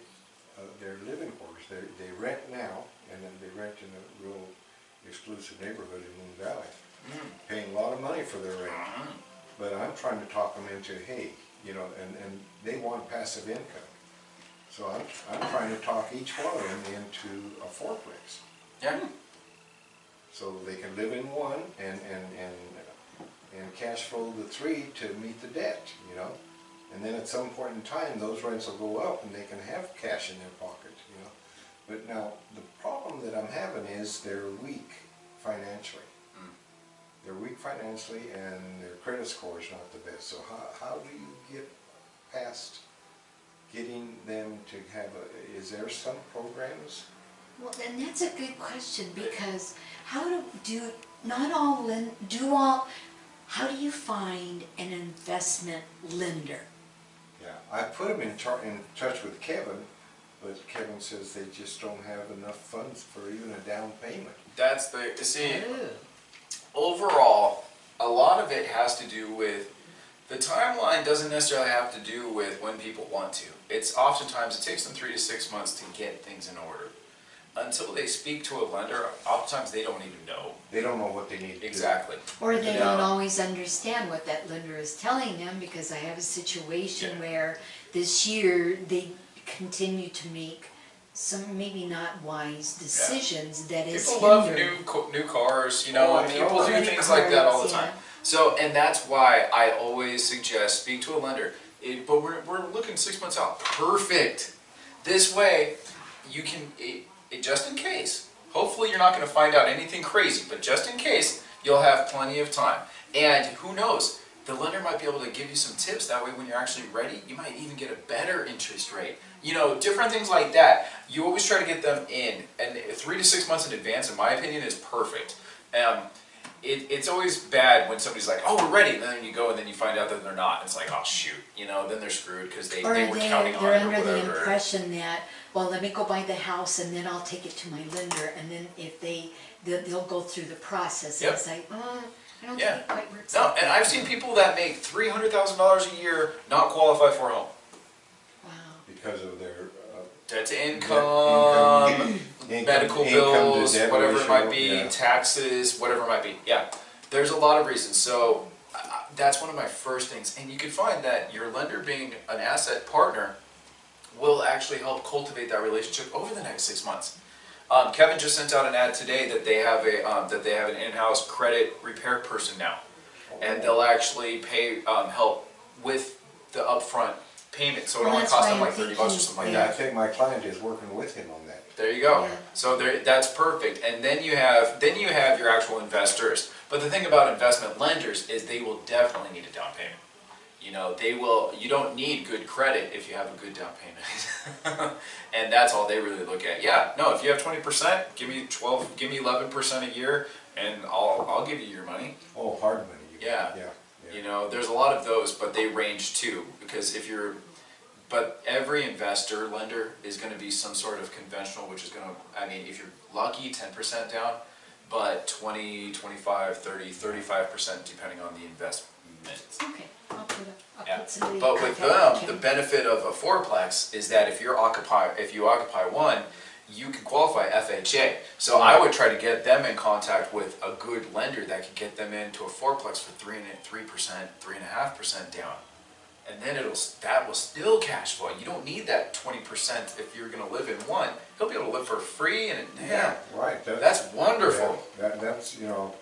C: their living quarters. They rent now, and then they rent in a real exclusive neighborhood in Moon Valley, paying a lot of money for their rent. But I'm trying to talk them into, hey, and they want passive income. So I'm trying to talk each one of them into a fourplex.
B: Yeah.
C: So they can live in one and cash flow the three to meet the debt, you know? And then at some point in time, those rents will go up and they can have cash in their pocket, you know? But now, the problem that I'm having is they're weak financially. They're weak financially and their credit score is not the best. So how do you get past getting them to have is there some programs?
A: Well, and that's a good question, because how do you find an investment lender?
C: Yeah, I put them in touch with Kevin, but Kevin says they just don't have enough funds for even a down payment.
B: That's the, see,
A: Oh.
B: overall, a lot of it has to do with, the timeline doesn't necessarily have to do with when people want to. It's oftentimes, it takes them 3 to 6 months to get things in order. Until they speak to a lender, oftentimes they don't even know.
C: They don't know what they need to do.
B: Exactly.
A: Or they
B: Yeah.
A: don't always understand what that lender is telling them, because I have a situation
B: Yeah.
A: where this year they continue to make some maybe not wise decisions that is
B: People love
A: hindering.
B: new cars, you know,
C: Oh, I know.
B: people do
A: Credit
B: things like that all the
A: cards,
B: time.
A: yeah.
B: So, and that's why I always suggest speak to a lender. But we're looking 6 months out. Perfect. This way, you can, just in case, hopefully you're not going to find out anything crazy, but just in case, you'll have plenty of time. And who knows, the lender might be able to give you some tips. That way when you're actually ready, you might even get a better interest rate. You know, different things like that. You always try to get them in, and 3 to 6 months in advance, in my opinion, is perfect. It's always bad when somebody's like, oh, we're ready, and then you go and then you find out that they're not. It's like, oh shoot, you know, then they're screwed because they
A: Or
B: were counting on
A: they're
B: it or
A: under the
B: whatever.
A: impression that, well, let me go buy the house and then I'll take it to my lender, and then if they'll go through the process.
B: Yep.
A: And it's like, I don't
B: Yeah.
A: think it quite works
B: No,
A: like
B: and
A: that.
B: I've seen people that make $300,000 a year not qualify for a home.
A: Wow.
C: Because of their
B: Debt to income, medical
C: income to
B: bills,
C: debt
B: whatever it might
C: ratio,
B: be,
C: yeah.
B: taxes, whatever it might be. Yeah, there's a lot of reasons. So that's one of my first things. And you can find that your lender being an asset partner will actually help cultivate that relationship over the next 6 months. Kevin just sent out an ad today that they have an in-house credit repair person now, and they'll actually pay help with the upfront payment, so it
A: Well,
B: only
A: that's
B: costs
A: why
B: them
A: I'm
B: like $30 or
A: thinking,
B: something like
C: Yeah, I
B: that.
C: think my client is working with him on that.
B: There you go.
A: Yeah.
B: So that's perfect. And then you have your actual investors. But the thing about investment lenders is they will definitely need a down payment. You know, you don't need good credit if you have a good down payment. And that's all they really look at. Yeah, no, if you have 20%, give me 11% a year and I'll give you your money.
C: Oh, hard money.
B: Yeah.
C: Yeah.
B: You know, there's a lot of those, but they range too, because but every investor, lender is going to be some sort of conventional, which is going to, I mean, if you're lucky, 10% down, but 20, 25, 30, 35% depending on the investment.
A: Okay, I'll
B: Yeah.
A: put somebody in
B: But with
A: contact
B: them,
A: with
B: the
A: Kim.
B: benefit of a fourplex is that if you occupy one, you can qualify FHA. So I would try to get them in contact with a good lender that can get them into a fourplex for 3%, 3.5% down. And then that will still cash flow. You don't need that 20% if you're going to live in one. He'll be able to live for free, and
C: Yeah, right.
B: that's wonderful.
C: Yeah, that's, you know,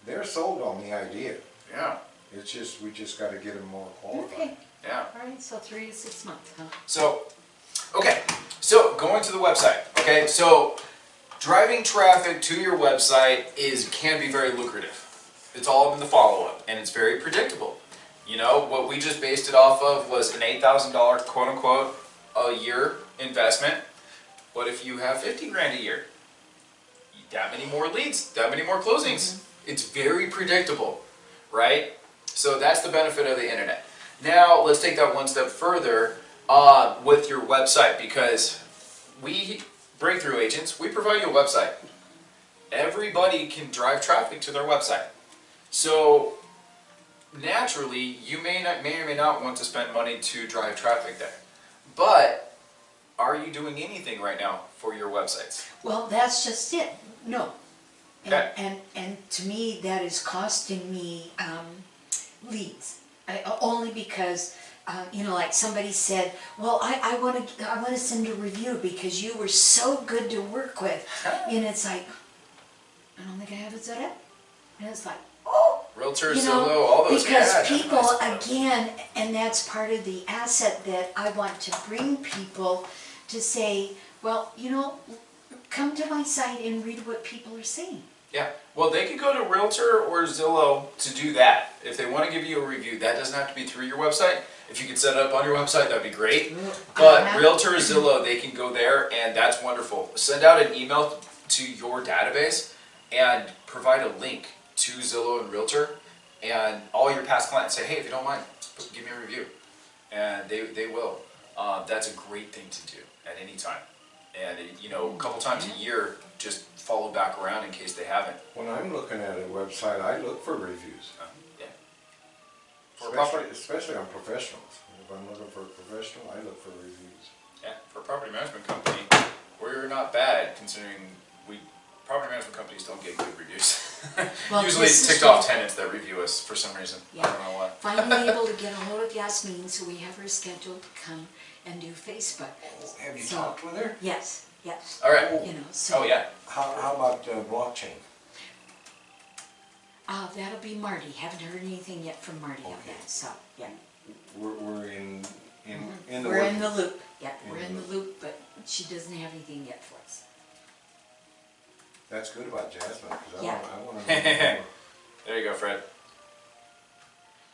C: they're sold on the idea.
B: Yeah,
C: It's just, we just gotta get them more qualified.
A: Okay,
B: yeah.
A: all right, so 3 to 6 months, huh?
B: So, okay, so going to the website, okay, so driving traffic to your website can be very lucrative. It's all in the follow-up, and it's very predictable. You know, what we just based it off of was an $8,000 quote-unquote a year investment. What if you have 50 grand a year? That many more leads, that many more closings. It's very predictable, right? So that's the benefit of the internet. Now, let's take that one step further with your website, because we, breakthrough agents, we provide you a website. Everybody can drive traffic to their website. So naturally, you may or may not want to spend money to drive traffic there. But are you doing anything right now for your websites?
A: Well, that's just it, no.
B: Okay.
A: And to me, that is costing me leads. Only because like somebody said, well, I want to send a review because you were so good to work with. And it's like, I don't think I have it set up. And it's like, oh,
B: Realtor, Zillow, all those.
A: because
B: yeah,
A: people,
B: nice.
A: again, and that's part of the asset that I want to bring people to say, well, come to my site and read what people are saying.
B: Yeah, well, they could go to Realtor or Zillow to do that. If they want to give you a review, that doesn't have to be through your website. If you could set it up on your website, that'd be great. But Realtor or Zillow, they can go there, and that's wonderful. Send out an email to your database and provide a link to Zillow and Realtor, and all your past clients say, hey, if you don't mind, give me a review. And they will. That's a great thing to do at any time. And, a couple times a year, just follow back around in case they haven't.
C: When I'm looking at a website, I look for reviews.
B: Yeah.
C: Especially on professionals. If I'm looking for a professional, I look for reviews.
B: Yeah, for a property management company, we're not bad considering property management companies don't get good reviews.
A: Well,
B: Usually ticked off tenants that review us for some reason.
A: Yeah.
B: I don't know why.
A: Finally able to get a hold of Yasmin, so we have her scheduled to come and do Facebook.
C: Have you
A: So-
C: talked with her?
A: Yes.
B: All right.
A: So.
B: Oh yeah.
C: How about blockchain?
A: That'll be Marty. Haven't heard anything yet from Marty on
C: Okay.
A: that, so, yeah.
C: We're in the
A: We're
C: work.
A: in the loop, yeah, we're
C: In
A: in
C: the
A: the loop, but she doesn't have anything yet for us.
C: That's good about Jasmine, because
A: Yeah.
C: I want to know more.
B: There you go, Fred.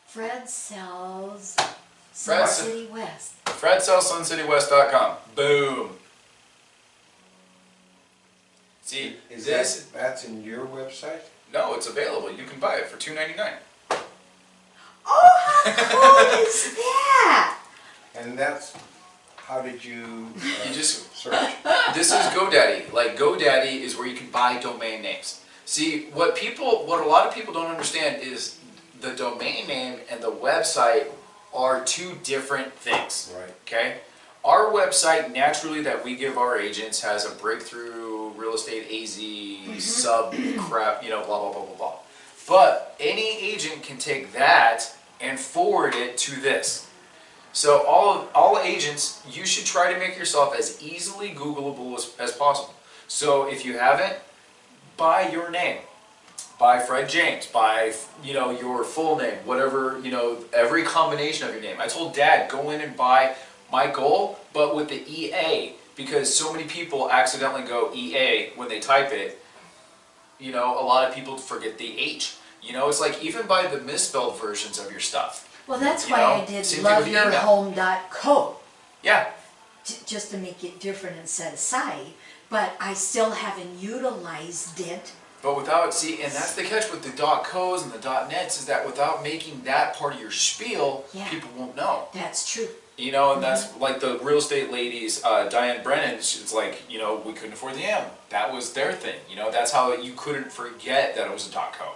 A: Fred sells
B: Fred
A: Sun
B: s-
A: City West.
B: FredSellsSunCityWest.com. Boom. See,
C: Is
B: this
C: that's in your website?
B: no, it's available. You can buy it for $2.99.
A: Oh, how cool is that?
C: And that's, how did you
B: You just
C: search?
B: This is GoDaddy. Like GoDaddy is where you can buy domain names. See, what a lot of people don't understand is the domain name and the website are two different things.
C: Right.
B: Okay? Our website, naturally, that we give our agents has a breakthrough real estate AZ sub crap, blah, blah, blah, blah, blah. But any agent can take that and forward it to this. So all agents, you should try to make yourself as easily Googleable as possible. So if you haven't, buy your name. Buy Fred James. Buy your full name. Whatever, every combination of your name. I told Dad, go in and buy Michael, but with the EA, because so many people accidentally go EA when they type it. A lot of people forget the H. It's like even by the misspelled versions of your stuff.
A: Well, that's why I did
B: same thing with email.
A: loveyourhome.co,
B: Yeah.
A: just to make it different and set aside, but I still haven't utilized it.
B: But without, and that's the catch with the .co's and the .nets is that without making that part of your spiel,
A: Yeah.
B: people won't know.
A: That's true.
B: And that's like the real estate ladies, Diane Brennan, it's like, we couldn't afford the M. That was their thing. That's how you couldn't forget that it was a .co.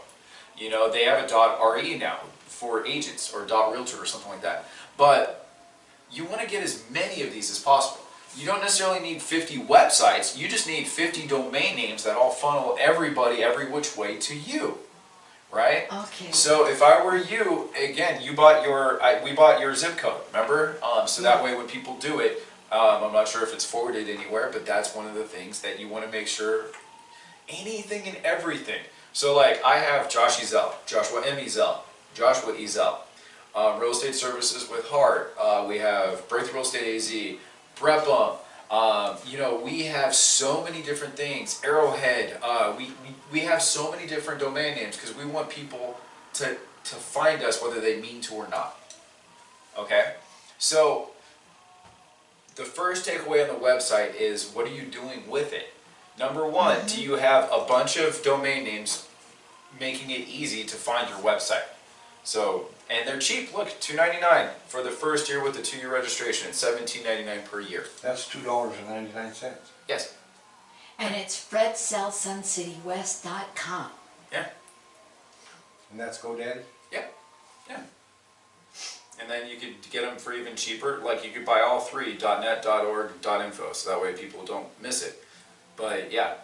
B: They have a .re now for agents or .realtor or something like that. But you want to get as many of these as possible. You don't necessarily need 50 websites, you just need 50 domain names that all funnel everybody every which way to you, right?
A: Okay.
B: So if I were you, again, we bought your zip code, remember? So that way when people do it, I'm not sure if it's forwarded anywhere, but that's one of the things that you want to make sure, anything and everything. So like I have Josh Ezell, Joshua M. Ezell, Joshua Ezell, Real Estate Services with Hart, we have Breakthrough Real Estate AZ, Brepum, we have so many different things. Arrowhead, we have so many different domain names because we want people to find us whether they mean to or not. Okay? So the first takeaway on the website is what are you doing with it? Number one, do you have a bunch of domain names making it easy to find your website? So, and they're cheap. Look, $2.99 for the first year with the 2-year registration, and $17.99 per year.
C: That's $2.99.
B: Yes.
A: And it's FredSellsSunCityWest.com.
B: Yeah.
C: And that's GoDaddy?
B: Yeah. Yeah. And then you could get them for even cheaper. Like you could buy all three, .net, .org, .info, so that way people don't miss it. But yeah.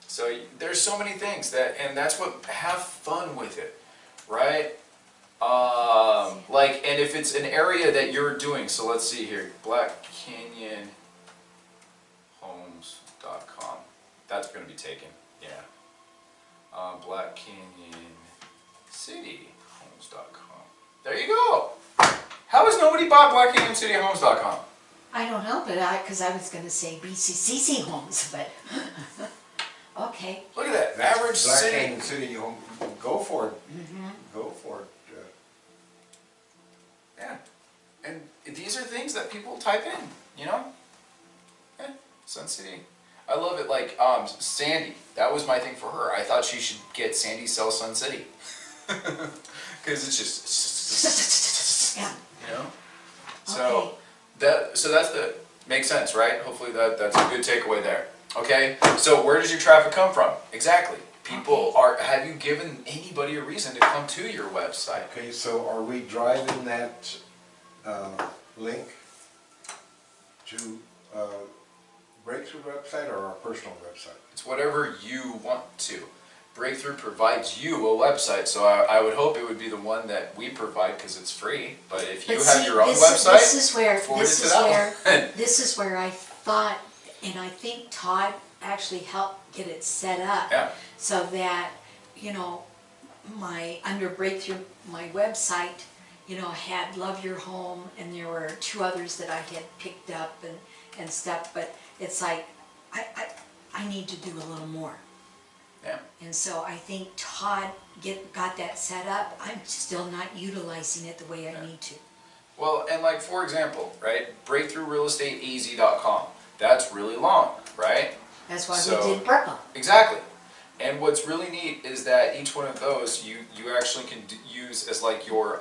B: So there's so many things and that's what, have fun with it, right? Like, and if it's an area that you're doing, so let's see here, blackcanyonhomes.com. That's going to be taken, yeah. blackcanyoncityhomes.com. There you go. How has nobody bought blackcanyoncityhomes.com?
A: I don't know, but because I was gonna say BCCC homes, but, okay.
B: Look at that, average
C: Black
B: city.
C: Canyon City, go for it. Go for it.
B: Yeah, and these are things that people type in, you know? Yeah, Sun City. I love it, like, Sandy, that was my thing for her. I thought she should get Sandy Sell Sun City. Because it's just,
A: Yeah.
B: you know?
A: Okay.
B: So that's makes sense, right? Hopefully that's a good takeaway there. Okay, so where does your traffic come from? Exactly. People have you given anybody a reason to come to your website?
C: Okay, so are we driving that link to Breakthrough website or our personal website?
B: It's whatever you want to. Breakthrough provides you a website, so I would hope it would be the one that we provide because it's free. But if you have your own website,
A: this is where
B: forward it to that one.
A: this is where I thought, and I think Todd actually helped get it set up,
B: Yeah.
A: so that, you know, under Breakthrough, my website, you know, had Love Your Home, and there were 2 others that I had picked up and stuff. But it's like I need to do a little more.
B: Yeah.
A: And so I think Todd got that set up. I'm still not utilizing it the way I need to.
B: Well, and like for example, right, breakthroughrealestateaz.com. That's really long, right?
A: That's why
B: So-
A: we did purple.
B: Exactly. And what's really neat is that each one of those you actually can use as like your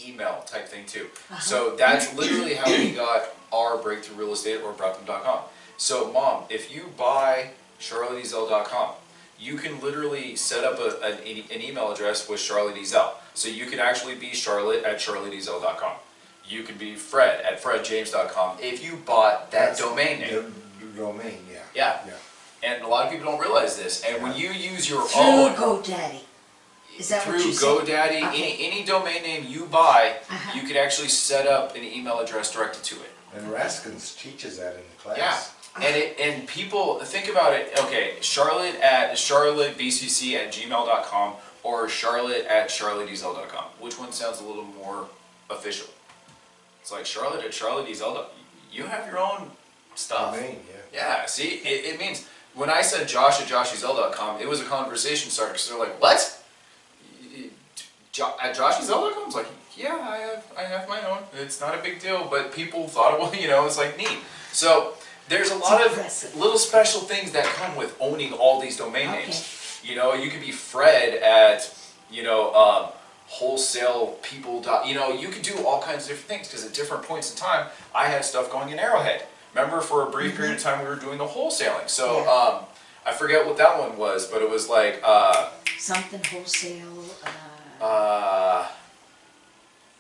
B: email type thing too. So that's literally how we got our Breakthrough Real Estate or Brooklyn.com. So Mom, if you buy charlotteezell.com, you can literally set up an email address with Charlotte Ezell. So you can actually be Charlotte at charlotteezell.com. You can be Fred at fredjames.com if you bought that domain name.
C: The domain, yeah.
B: Yeah.
C: Yeah.
B: And a lot of people don't realize this. And when you use your
A: Through
B: own
A: GoDaddy. Is that what
B: through
A: you said?
B: GoDaddy,
A: Okay.
B: any domain name you buy,
A: Uh-huh.
B: you can actually set up an email address directed to it.
C: And Raskins teaches that in the class.
B: Yeah. And people think about it. Okay, Charlotte at charlottebcc@gmail.com or Charlotte at charlotteezell.com. Which one sounds a little more official? It's like Charlotte at charlotteezell.com. You have your own stuff.
C: Domain, yeah.
B: Yeah, see, it means, when I said Josh at joshezell.com, it was a conversation starter, because they're like, what? At joshezell.com? I was like, yeah, I have my own. It's not a big deal, but people thought, well, you know, it's like neat. So, there's a lot of
A: impressive.
B: little special things that come with owning all these domain
A: Okay.
B: names. You know, you could be Fred at, you know, wholesale people. You know, you could do all kinds of different things, because at different points in time, I had stuff going in Arrowhead. Remember, for a brief period of time, we were doing the wholesaling. So,
A: Yeah.
B: I forget what that one was, but it was like,
A: Something wholesale.
B: uh,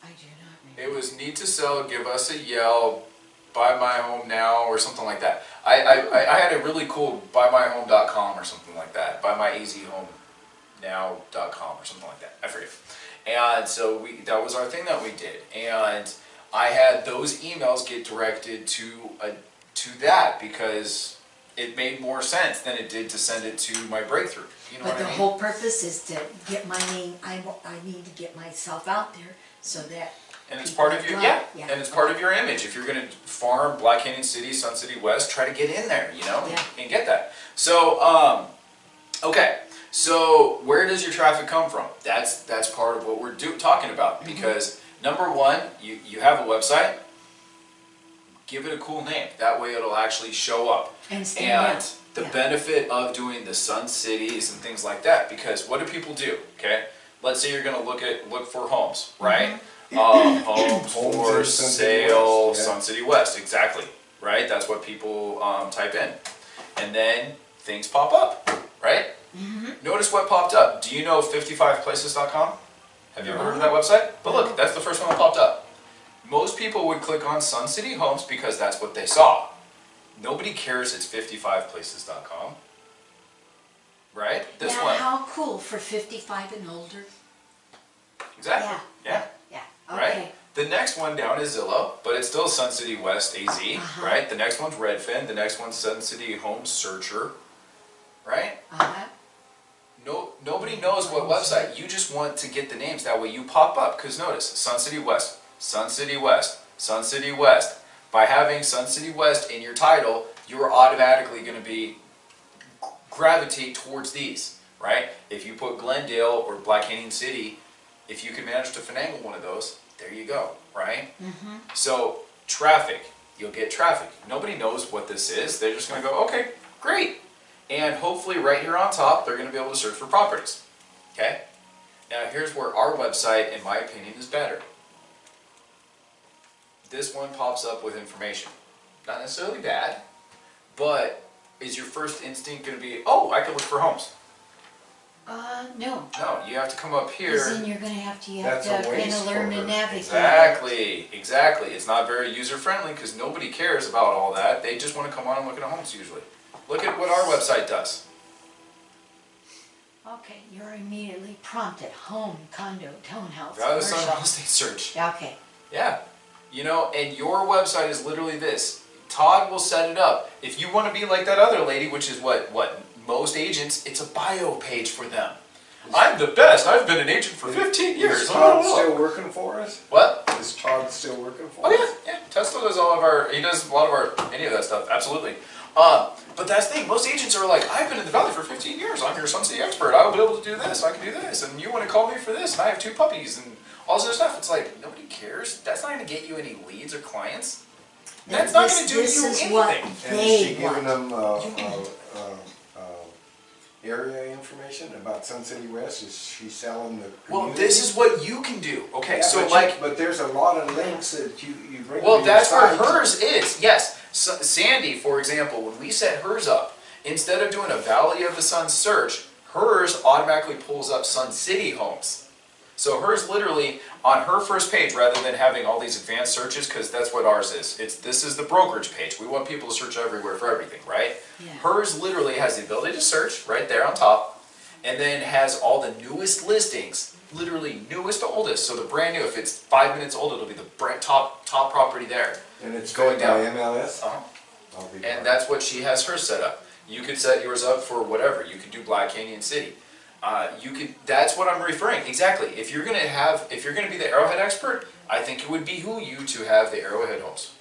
A: I do not
B: it
A: remember.
B: was need to sell, give us a yell, buy my home now, or something like that. I had a really cool buymyhome.com or something like that, buymyeasyhomenow.com or something like that. I forget. And so that was our thing that we did, and I had those emails get directed to that because it made more sense than it did to send it to my Breakthrough. You know
A: But
B: what
A: the
B: I mean?
A: whole purpose is to get my name, I need to get myself out there so that.
B: And it's
A: people
B: part of your,
A: apply.
B: yeah, and it's part of your image. If you're gonna farm Black Canyon City, Sun City West, try to get in there, you know,
A: Yeah.
B: and get that. So, okay, so where does your traffic come from? That's part of what we're talking about, because number one, you have a website, give it a cool name. That way it'll actually show up.
A: And stand out.
B: The
A: Yeah.
B: benefit of doing the Sun Cities and things like that, because what do people do? Okay, let's say you're gonna look for homes, right? Homes for
C: in Sun City
B: sale,
C: West, yeah.
B: Sun City West, exactly, right? That's what people type in, and then things pop up, right? Notice what popped up. Do you know 55places.com? Have you ever heard of that website? But look, that's the first one that popped up. Most people would click on Sun City Homes because that's what they saw. Nobody cares it's 55places.com, right? This
A: Now,
B: one.
A: how cool for 55 and older.
B: Exactly. Yeah.
A: Yeah,
B: Right?
A: okay.
B: The next one down is Zillow, but it's still Sun City West AZ, right? The next one's Redfin, the next one's Sun City Home Searcher, right? Nobody knows what website. You just want to get the names. That way you pop up. Because notice, Sun City West, Sun City West, Sun City West. By having Sun City West in your title, you're automatically going to be gravitate towards these, right? If you put Glendale or Black Canyon City, if you can manage to finagle one of those, there you go, right? So traffic, you'll get traffic. Nobody knows what this is. They're just going to go, okay, great. And hopefully right here on top, they're going to be able to search for properties, okay? Now here's where our website, in my opinion, is better. This one pops up with information. Not necessarily bad, but is your first instinct going to be, oh, I can look for homes?
A: No.
B: No, you have to come up here.
A: Because then you're gonna have to kind of learn to navigate.
B: Exactly. It's not very user-friendly because nobody cares about all that. They just want to come on and look at homes usually. Look at what our website does.
A: Okay, you're immediately prompted, home, condo, townhouse,
B: Rather than
A: commercial.
B: real estate search.
A: Okay.
B: Yeah. You know, and your website is literally this. Todd will set it up. If you want to be like that other lady, which is what most agents, it's a bio page for them. I'm the best. I've been an agent for 15 years.
C: Is Todd still working for us?
B: What?
C: Is Todd still working for us?
B: Oh yeah. Tesla does all of our, he does a lot of our, any of that stuff, absolutely. But that's the thing, most agents are like, I've been in the valley for 15 years, I'm your Sun City expert, I will be able to do this, I can do this, and you want to call me for this, and I have 2 puppies, and all this other stuff. It's like, nobody cares. That's not going to get you any leads or clients. That's not going to do you anything.
C: And is she giving them area information about Sun City West? Is she selling the community?
B: Well, this is what you can do. Okay,
C: Yeah,
B: so
C: but there's a lot of links that you bring.
B: Well,
C: to your
B: that's where
C: site.
B: hers is. Yes, Sandy, for example, when we set hers up, instead of doing a Valley of the Sun search, hers automatically pulls up Sun City homes. So hers literally, on her first page, rather than having all these advanced searches, because that's what ours is. This is the brokerage page. We want people to search everywhere for everything, right?
A: Yeah.
B: Hers literally has the ability to search right there on top, and then has all the newest listings, literally newest to oldest. So the brand new, if it's 5 minutes old, it'll be the top property there.
C: And it's
B: going
C: going
B: down.
C: by MLS?
B: Uh-huh. And that's what she has hers set up. You could set yours up for whatever. You could do Black Canyon City. That's what I'm referring, exactly. If you're gonna be the Arrowhead expert, I think it would behoove you to have the Arrowhead homes.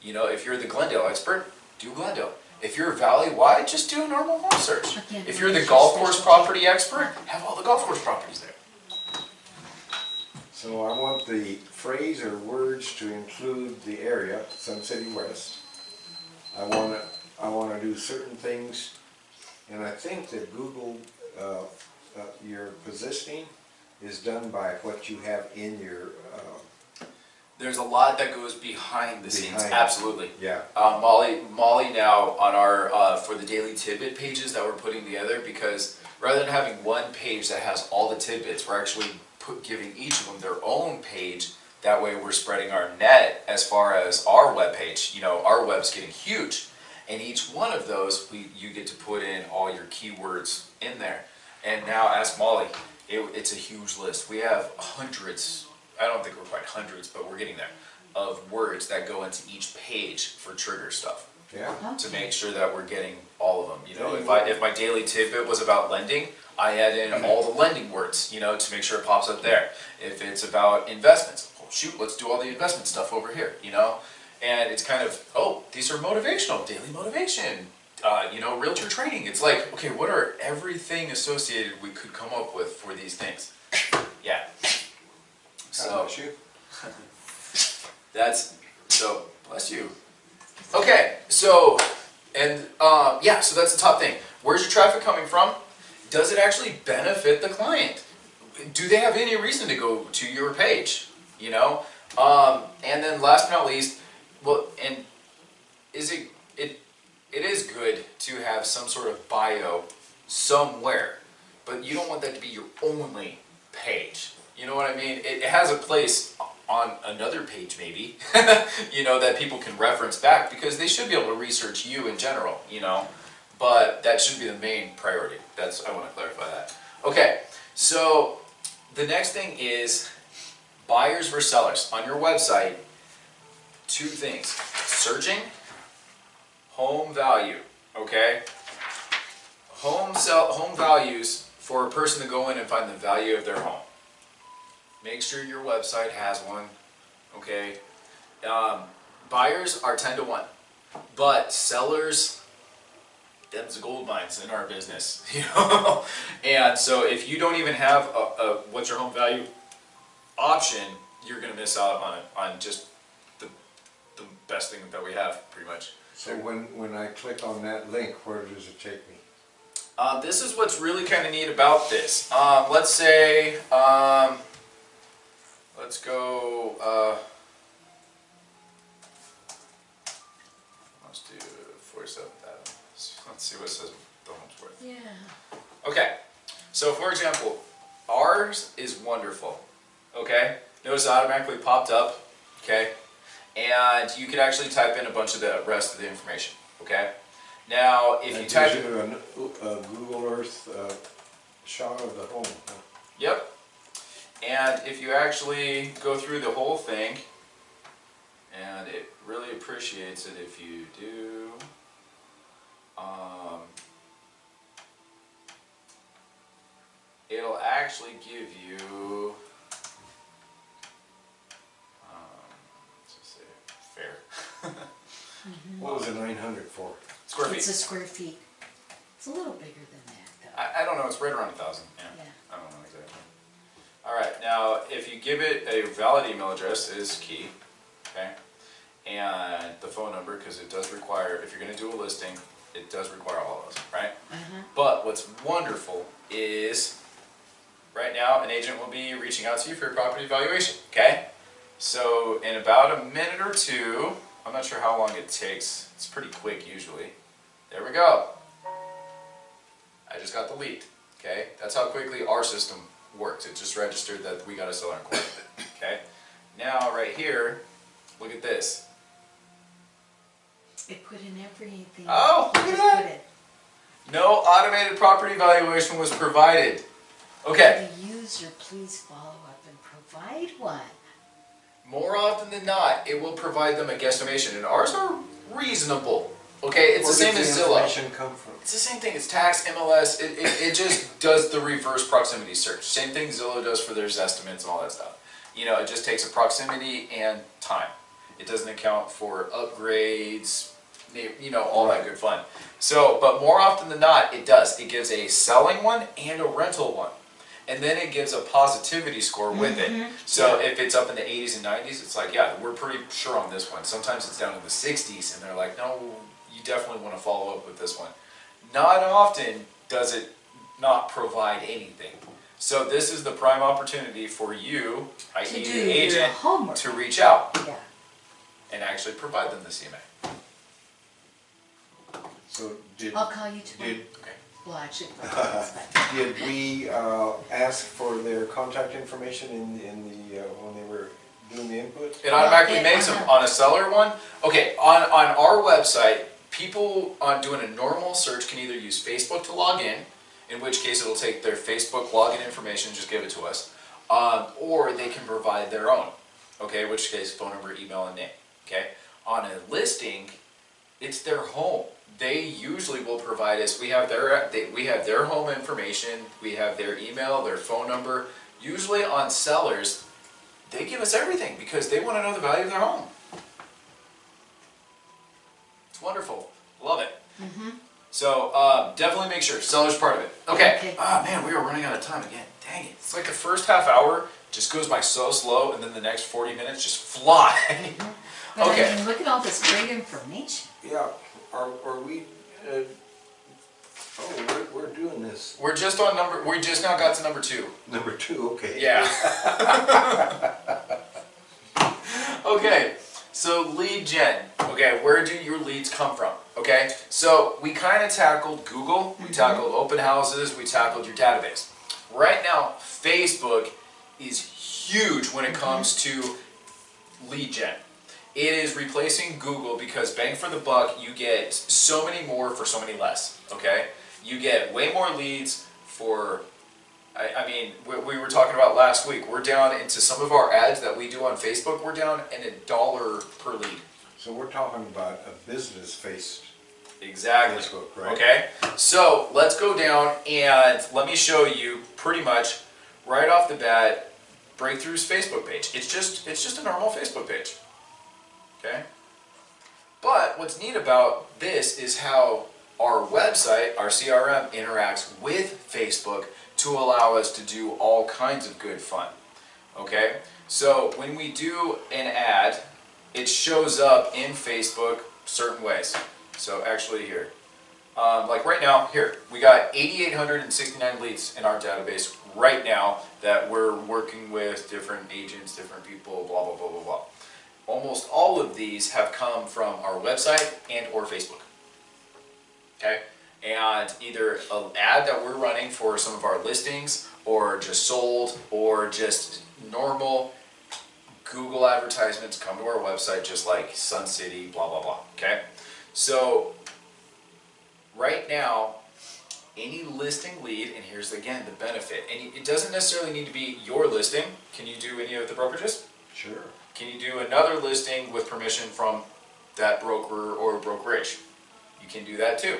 B: You know, if you're the Glendale expert, do Glendale. If you're valley-wide, just do a normal home search.
A: Again,
B: If you're the
A: it's
B: golf
A: your
B: course
A: specialty.
B: property expert, have all the golf course properties there.
C: So I want the phrase or words to include the area, Sun City West. I want to do certain things, and I think that Google, your positioning is done by what you have in your.
B: There's a lot that goes behind the scenes,
C: Behind.
B: absolutely.
C: Yeah.
B: Molly now on our, for the daily tidbit pages that we're putting together, because rather than having one page that has all the tidbits, we're actually giving each of them their own page. That way we're spreading our net as far as our web page. You know, our web's getting huge. And each one of those, you get to put in all your keywords in there. And now ask Molly, it's a huge list. We have hundreds, I don't think we're quite hundreds, but we're getting there, of words that go into each page for trigger stuff.
C: Yeah.
B: To make sure that we're getting all of them. You know, if my daily tidbit was about lending, I add in all the lending words, you know, to make sure it pops up there. If it's about investments, oh shoot, let's do all the investment stuff over here, you know? And it's kind of, oh, these are motivational, daily motivation, you know, realtor training. It's like, okay, what are everything associated we could come up with for these things? Yeah. So, bless you. Okay, so, and yeah, so that's the top thing. Where's your traffic coming from? Does it actually benefit the client? Do they have any reason to go to your page? You know? And then last but not least, well, and it is good to have some sort of bio somewhere, but you don't want that to be your only page. You know what I mean? It has a place on another page maybe, you know, that people can reference back, because they should be able to research you in general, you know, but that shouldn't be the main priority. I want to clarify that. Okay, so the next thing is buyers versus sellers. On your website, two things. Searching, home value, okay? Home values for a person to go in and find the value of their home. Make sure your website has one, okay? Buyers are 10 to 1, but sellers, them's the gold mines in our business, you know? And so if you don't even have a what's your home value option, you're gonna miss out on just the best thing that we have, pretty much.
C: So when I click on that link, where does it take me?
B: This is what's really kind of neat about this. Let's say, let's go, let's do 47,000. Let's see what it says the home's worth.
A: Yeah.
B: Okay, so for example, ours is wonderful, okay? Notice it automatically popped up, okay? And you could actually type in a bunch of the rest of the information, okay? Now, if you type in
C: a Google Earth shot of the home. Huh?
B: Yep. And if you actually go through the whole thing, and it really appreciates it if you do, it'll actually give you, let's just say, fair.
C: What was it 900 for?
B: Square
A: It's
B: feet.
A: a square feet. It's a little bigger than that, though.
B: I don't know, it's right around 1,000. Yeah.
A: Yeah.
B: I don't know exactly. Alright, now if you give it a valid email address is key, okay? And the phone number, because it does require, if you're going to do a listing, it does require all of those, right? But what's wonderful is, right now, an agent will be reaching out to you for your property evaluation, okay? So in about a minute or two, I'm not sure how long it takes, it's pretty quick usually. There we go. I just got the lead, okay? That's how quickly our system works. It just registered that we got a seller inquiry, okay? Now, right here, look at this.
A: It put in everything.
B: Oh,
A: You
B: look at
A: just
B: that.
A: put it.
B: No automated property valuation was provided. Okay,
A: The user, please follow up and provide one.
B: more often than not, it will provide them a guesstimation, and ours are reasonable. Okay, it's the same as
C: Where
B: Zillow.
C: does the information come from?
B: It's the same thing, it's tax, MLS, it just does the reverse proximity search. Same thing Zillow does for their estimates and all that stuff. You know, it just takes a proximity and time. It doesn't account for upgrades, you know, all that good fun. So, but more often than not, it does. It gives a selling one and a rental one. And then it gives a positivity score with it. So if it's up in the 80s and 90s, it's like, yeah, we're pretty sure on this one. Sometimes it's down in the 60s, and they're like, no, you definitely want to follow up with this one. Not often does it not provide anything. So this is the prime opportunity for you, i.e.
A: To
B: the
A: do your
B: agent,
A: homework.
B: to reach out
A: Yeah.
B: and actually provide them the CMA.
C: So did,
A: I'll call you tomorrow.
B: Okay.
A: Well, actually,
C: did we ask for their contact information in the when they were doing the input?
B: It automatically
A: Well,
B: makes them on a seller one. Okay, on our website, people on doing a normal search can either use Facebook to log in which case it'll take their Facebook login information, just give it to us, or they can provide their own. Okay, in which case phone number, email, and name. Okay, on a listing, it's their home. They usually will provide us. We have their home information. We have their email, their phone number. Usually on sellers, they give us everything because they want to know the value of their home. It's wonderful. Love it. So definitely make sure seller's part of it. Okay. Ah man, we are running out of time again. Dang it! It's like the first half hour just goes by so slow, and then the next 40 minutes just fly.
A: But
B: Okay.
A: I mean, look at all this great information.
C: Yeah. Are we? We're doing this.
B: We're just on number. We just now got to number 2.
C: Number 2. Okay.
B: Yeah. Okay. So lead gen. Okay, where do your leads come from? Okay, so we kind of tackled Google, we tackled open houses, we tackled your database. Right now, Facebook is huge when it comes to lead gen. It is replacing Google because bang for the buck, you get so many more for so many less. Okay, you get way more leads for I mean, we were talking about last week, we're down into some of our ads that we do on Facebook, we're down in $1 per lead.
C: So we're talking about a business-faced
B: Exactly.
C: Facebook, right?
B: Okay, so let's go down and let me show you pretty much right off the bat Breakthrough's Facebook page. It's just a normal Facebook page. Okay? But what's neat about this is how our website, our CRM, interacts with Facebook to allow us to do all kinds of good fun. Okay? So when we do an ad, it shows up in Facebook certain ways. So actually here, like right now, here, we got 8,869 leads in our database right now that we're working with different agents, different people, blah, blah, blah, blah, blah. Almost all of these have come from our website and or Facebook. Okay? And either an ad that we're running for some of our listings, or just sold, or just normal Google advertisements come to our website, just like Sun City, blah, blah, blah. Okay? So, right now, any listing lead, and here's again the benefit, and it doesn't necessarily need to be your listing. Can you do any of the brokerages?
C: Sure.
B: Can you do another listing with permission from that broker or brokerage? You can do that too,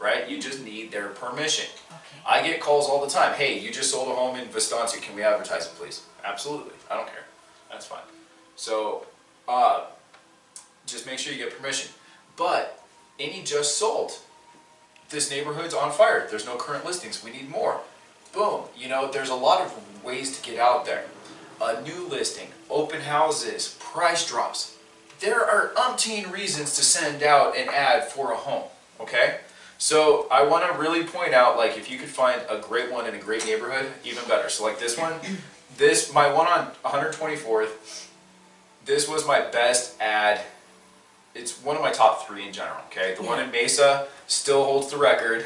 B: right? You just need their permission.
A: Okay.
B: I get calls all the time. Hey, you just sold a home in Estancia. Can we advertise it, please? Absolutely. I don't care. That's fine. So, just make sure you get permission. But any just sold. This neighborhood's on fire. There's no current listings. We need more. Boom. You know, there's a lot of ways to get out there. A new listing, open houses, price drops. There are umpteen reasons to send out an ad for a home. Okay? So I want to really point out, like, if you could find a great one in a great neighborhood, even better. So like this one, my one on 124th, this was my best ad. It's one of my top 3 in general, okay? The one in Mesa still holds the record,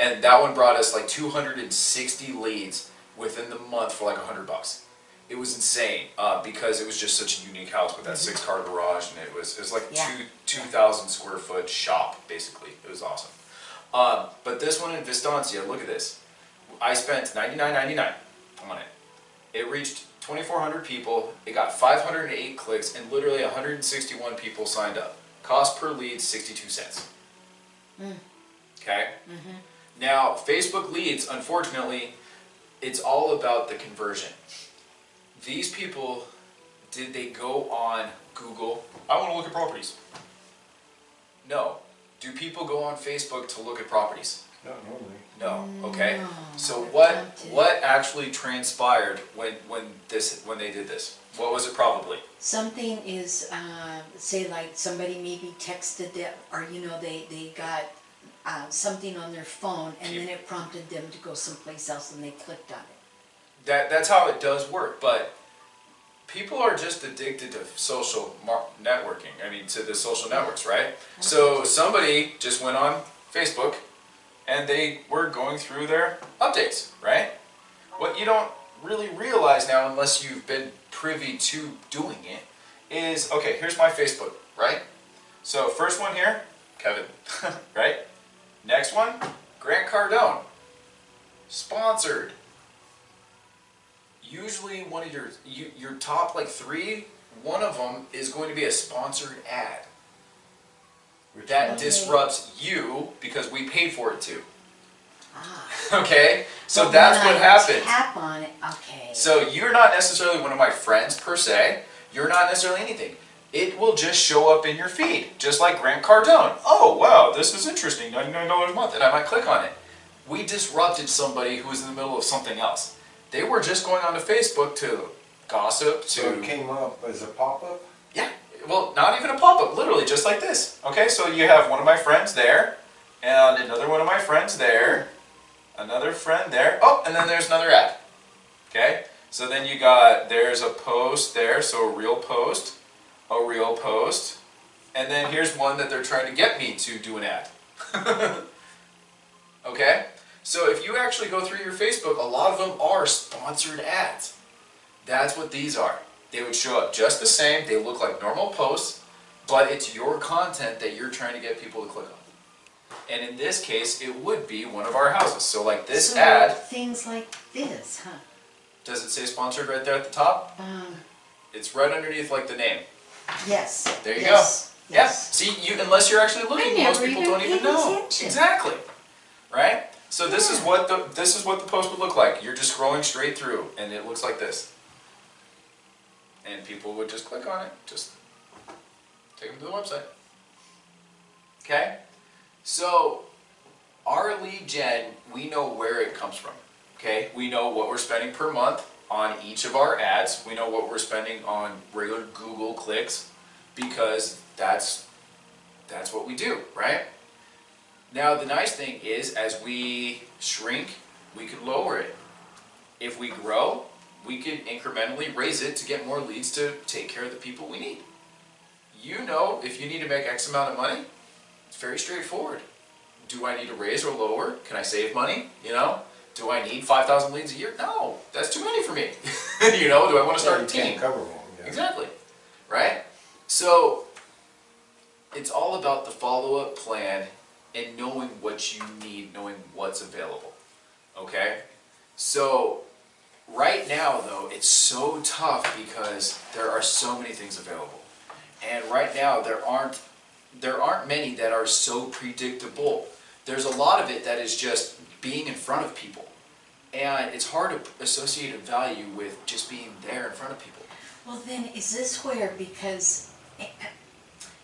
B: and that one brought us like 260 leads within the month for like $100. It was insane because it was just such a unique house with that 6-car garage, and it was like 2,000 square foot shop, basically. It was awesome. But this one in Estancia, look at this. I spent $99.99 on it. It reached 2,400 people, it got 508 clicks, and literally 161 people signed up. Cost per lead, 62 cents. Okay? Now, Facebook leads, unfortunately, it's all about the conversion. These people, did they go on Google? I want to look at properties. No. Do people go on Facebook to look at properties?
C: Not normally.
B: No. Okay.
A: No,
B: So
A: they're
B: what actually transpired when they did this? What was it probably?
A: Something is, say like somebody maybe texted them, or you know, they got something on their phone, and then it prompted them to go someplace else, and they clicked on it.
B: That's how it does work, but people are just addicted to social networking. I mean, to the social networks, right? So somebody just went on Facebook, and they were going through their updates, right? What you don't really realize now, unless you've been privy to doing it, is, okay, here's my Facebook, right? So first one here, Kevin, right? Next one, Grant Cardone, sponsored. Usually one of your top like 3, one of them is going to be a sponsored ad. That disrupts you because we paid for it too. Okay? So
A: But
B: that's
A: when
B: what
A: I
B: happens.
A: Tap on it, okay.
B: So you're not necessarily one of my friends per se. You're not necessarily anything. It will just show up in your feed, just like Grant Cardone. Oh, wow, this is interesting, $99 a month, and I might click on it. We disrupted somebody who was in the middle of something else. They were just going onto Facebook to gossip, to...
C: So it came up as a pop-up?
B: Yeah, well, not even a pop-up, literally just like this. Okay, so you have one of my friends there, and another one of my friends there, another friend there, oh, and then there's another ad. Okay, so then you got, there's a post there, so a real post, and then here's one that they're trying to get me to do an ad. Okay, so if you actually go through your Facebook, a lot of them are sponsored ads. That's what these are. They would show up just the same, they look like normal posts, but it's your content that you're trying to get people to click on. And in this case, it would be one of our houses. So like this
A: So
B: ad,
A: things like this, huh?
B: does it say sponsored right there at the top? It's right underneath like the name.
A: Yes.
B: There you
A: yes,
B: go.
A: Yes.
B: Yeah. See, unless you're actually looking, most
A: never
B: people
A: even
B: don't even
A: paid
B: know.
A: attention.
B: Exactly. Right? So this is
A: Yeah.
B: what the post would look like. You're just scrolling straight through and it looks like this. And people would just click on it, just take them to the website. Okay? So our lead gen, we know where it comes from. Okay? We know what we're spending per month on each of our ads. We know what we're spending on regular Google clicks because that's what we do, right? Now the nice thing is as we shrink, we can lower it. If we grow, we can incrementally raise it to get more leads to take care of the people we need. You know, if you need to make X amount of money, it's very straightforward. Do I need to raise or lower? Can I save money? You know? Do I need 5,000 leads a year? No, that's too many for me. You know, do I want to start a
C: You
B: team?
C: can't cover them, yeah.
B: Exactly, right? So it's all about the follow-up plan and knowing what you need, knowing what's available, okay? So right now though, it's so tough because there are so many things available. And right now there aren't many that are so predictable. There's a lot of it that is just being in front of people. And it's hard to associate a value with just being there in front of people.
A: Well then, is this where, because,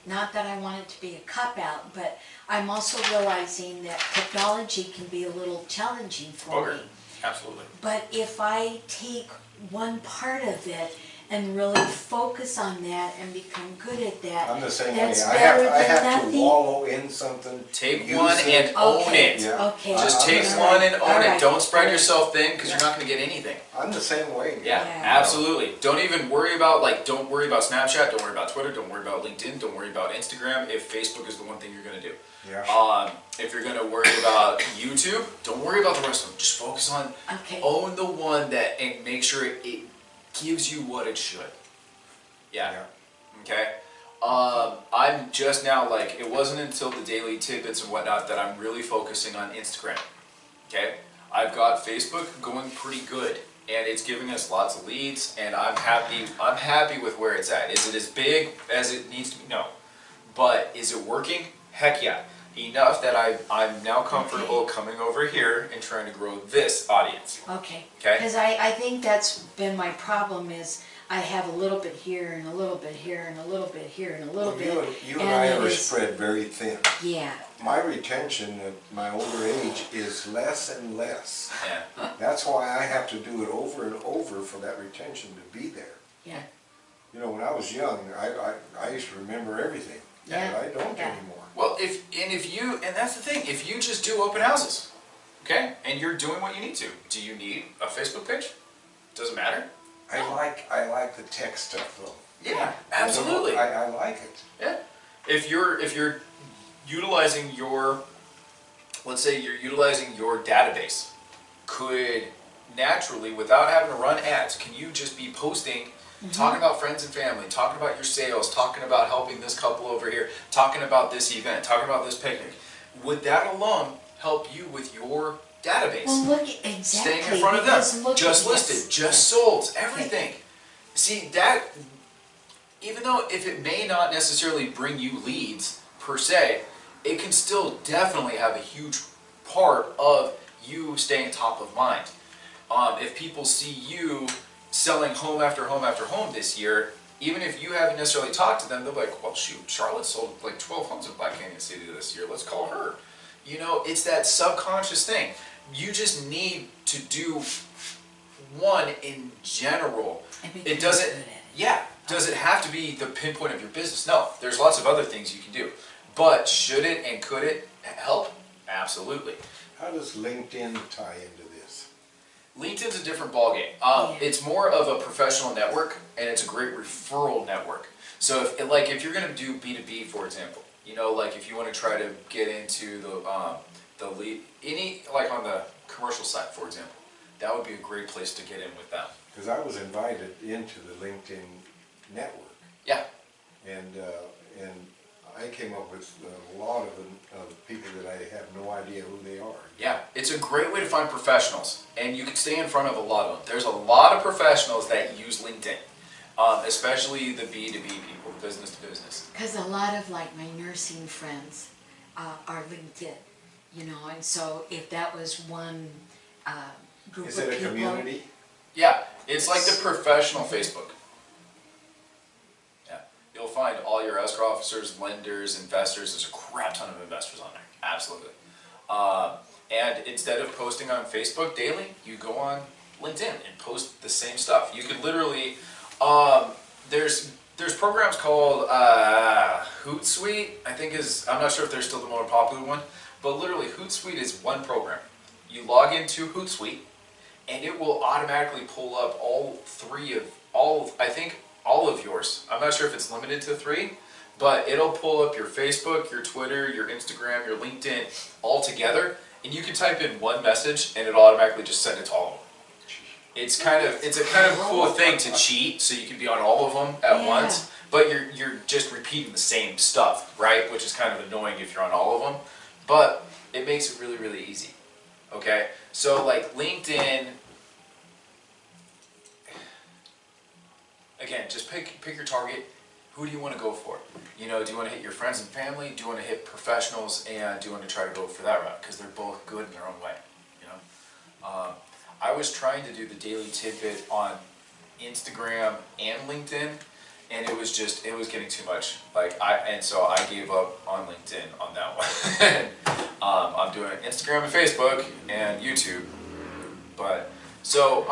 A: not that I want it to be a cop-out, but I'm also realizing that technology can be a little challenging for me.
B: Absolutely.
A: But if I take one part of it and really focus on that and become good at that,
C: I'm the same way.
A: that's
C: I
A: better than
C: have to
A: nothing.
C: wallow in something.
B: Take
C: use
B: one
C: it.
B: and own
A: Okay.
B: it.
C: Yeah.
A: Okay.
B: Just take
A: All
B: one
A: right.
B: and
A: All
B: own it.
A: right.
B: Don't spread
A: All right.
B: yourself thin because you're not going to get anything.
C: I'm the same way.
B: Yeah,
A: Yeah.
B: absolutely. Don't even worry about don't worry about Snapchat, don't worry about Twitter, don't worry about LinkedIn, don't worry about Instagram if Facebook is the one thing you're going to do.
C: Yeah.
B: If you're going to worry about YouTube, don't worry about the rest of them. Just focus on,
A: Okay.
B: own the one that, and make sure it gives you what it should. Yeah. Okay. I'm just now it wasn't until the daily tidbits and whatnot that I'm really focusing on Instagram. Okay. I've got Facebook going pretty good and it's giving us lots of leads and I'm happy with where it's at. Is it as big as it needs to be? No. But is it working? Heck yeah. Enough that I'm now comfortable coming over here and trying to grow this audience.
A: Okay.
B: Okay.
A: Because I think that's been my problem is I have a little bit here and a little bit here and a little bit here and a little bit.
C: You and I
A: it
C: are
A: is-
C: spread very thin.
A: Yeah.
C: My retention at my older age is less and less.
B: Yeah.
C: That's why I have to do it over and over for that retention to be there.
A: Yeah.
C: You know, when I was young, I used to remember everything.
A: Yeah.
C: But I don't
A: Yeah.
C: anymore.
B: Well, and that's the thing, if you just do open houses, okay, and you're doing what you need to, do you need a Facebook page? Doesn't matter.
C: I like the tech stuff though.
B: Yeah, absolutely.
C: I like it.
B: Yeah. If you're utilizing let's say you're utilizing your database, could naturally, without having to run ads, can you just be posting, talking about friends and family, talking about your sales, talking about helping this couple over here, talking about this event, talking about this picnic? Would that alone help you with your database?
A: Well, look, exactly.
B: Staying in front of
A: because
B: them,
A: look
B: just
A: at
B: listed,
A: this.
B: just sold, everything. See, that, even though if it may not necessarily bring you leads per se, it can still definitely have a huge part of you staying top of mind. If people see you selling home after home after home this year, even if you haven't necessarily talked to them, they'll be like, well shoot, Charlotte sold 12 homes in Black Canyon City this year, let's call her. You know, it's that subconscious thing. You just need to do one in general.
A: And become
B: It doesn't,
A: good at it.
B: yeah, does it have to be the pinpoint of your business? No, there's lots of other things you can do. But should it and could it help? Absolutely.
C: How does LinkedIn tie into this?
B: LinkedIn's a different ballgame. It's more of a professional network, and it's a great referral network. So if you're going to do B2B, for example, you know, like if you want to try to get into the lead, on the commercial side, for example, that would be a great place to get in with them.
C: Because I was invited into the LinkedIn network.
B: Yeah.
C: And I came up with a lot of people that I have no idea who they are.
B: Yeah, it's a great way to find professionals, and you can stay in front of a lot of them. There's a lot of professionals that use LinkedIn, especially the B2B people, business to business.
A: Because a lot of like my nursing friends are LinkedIn, you know, and so if that was one group
C: Is
A: of
C: it a
A: people.
C: community?
B: Yeah, it's like the professional Facebook. Yeah, you'll find all your escrow officers, lenders, investors. There's a crap ton of investors on there, absolutely. And instead of posting on Facebook daily, you go on LinkedIn and post the same stuff. You can literally, there's programs called Hootsuite, I think I'm not sure if they're still the more popular one, but literally Hootsuite is one program. You log into Hootsuite, and it will automatically pull up all of yours. I'm not sure if it's limited to 3, but it'll pull up your Facebook, your Twitter, your Instagram, your LinkedIn all together, and you can type in one message and it'll automatically just send it to all of them. It's a kind of cool thing to cheat, so you can be on all of them at once, but you're just repeating the same stuff, right? Which is kind of annoying if you're on all of them, but it makes it really, really easy. Okay, so like LinkedIn, again, just pick your target. Who do you want to go for? You know, do you want to hit your friends and family? Do you want to hit professionals? And do you want to try to go for that route? Because they're both good in their own way. You know, I was trying to do the daily tidbit on Instagram and LinkedIn, and it was getting too much. So I gave up on LinkedIn on that one. I'm doing Instagram and Facebook and YouTube. But so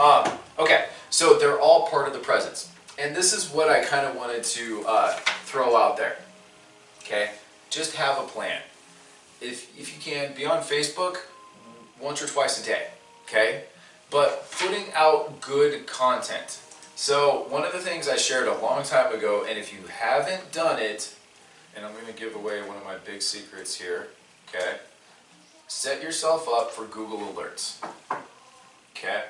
B: okay, so they're all part of the presence. And this is what I kind of wanted to throw out there, okay? Just have a plan. If you can, be on Facebook once or twice a day, okay? But putting out good content. So one of the things I shared a long time ago, and if you haven't done it, and I'm going to give away one of my big secrets here, okay? Set yourself up for Google Alerts, okay?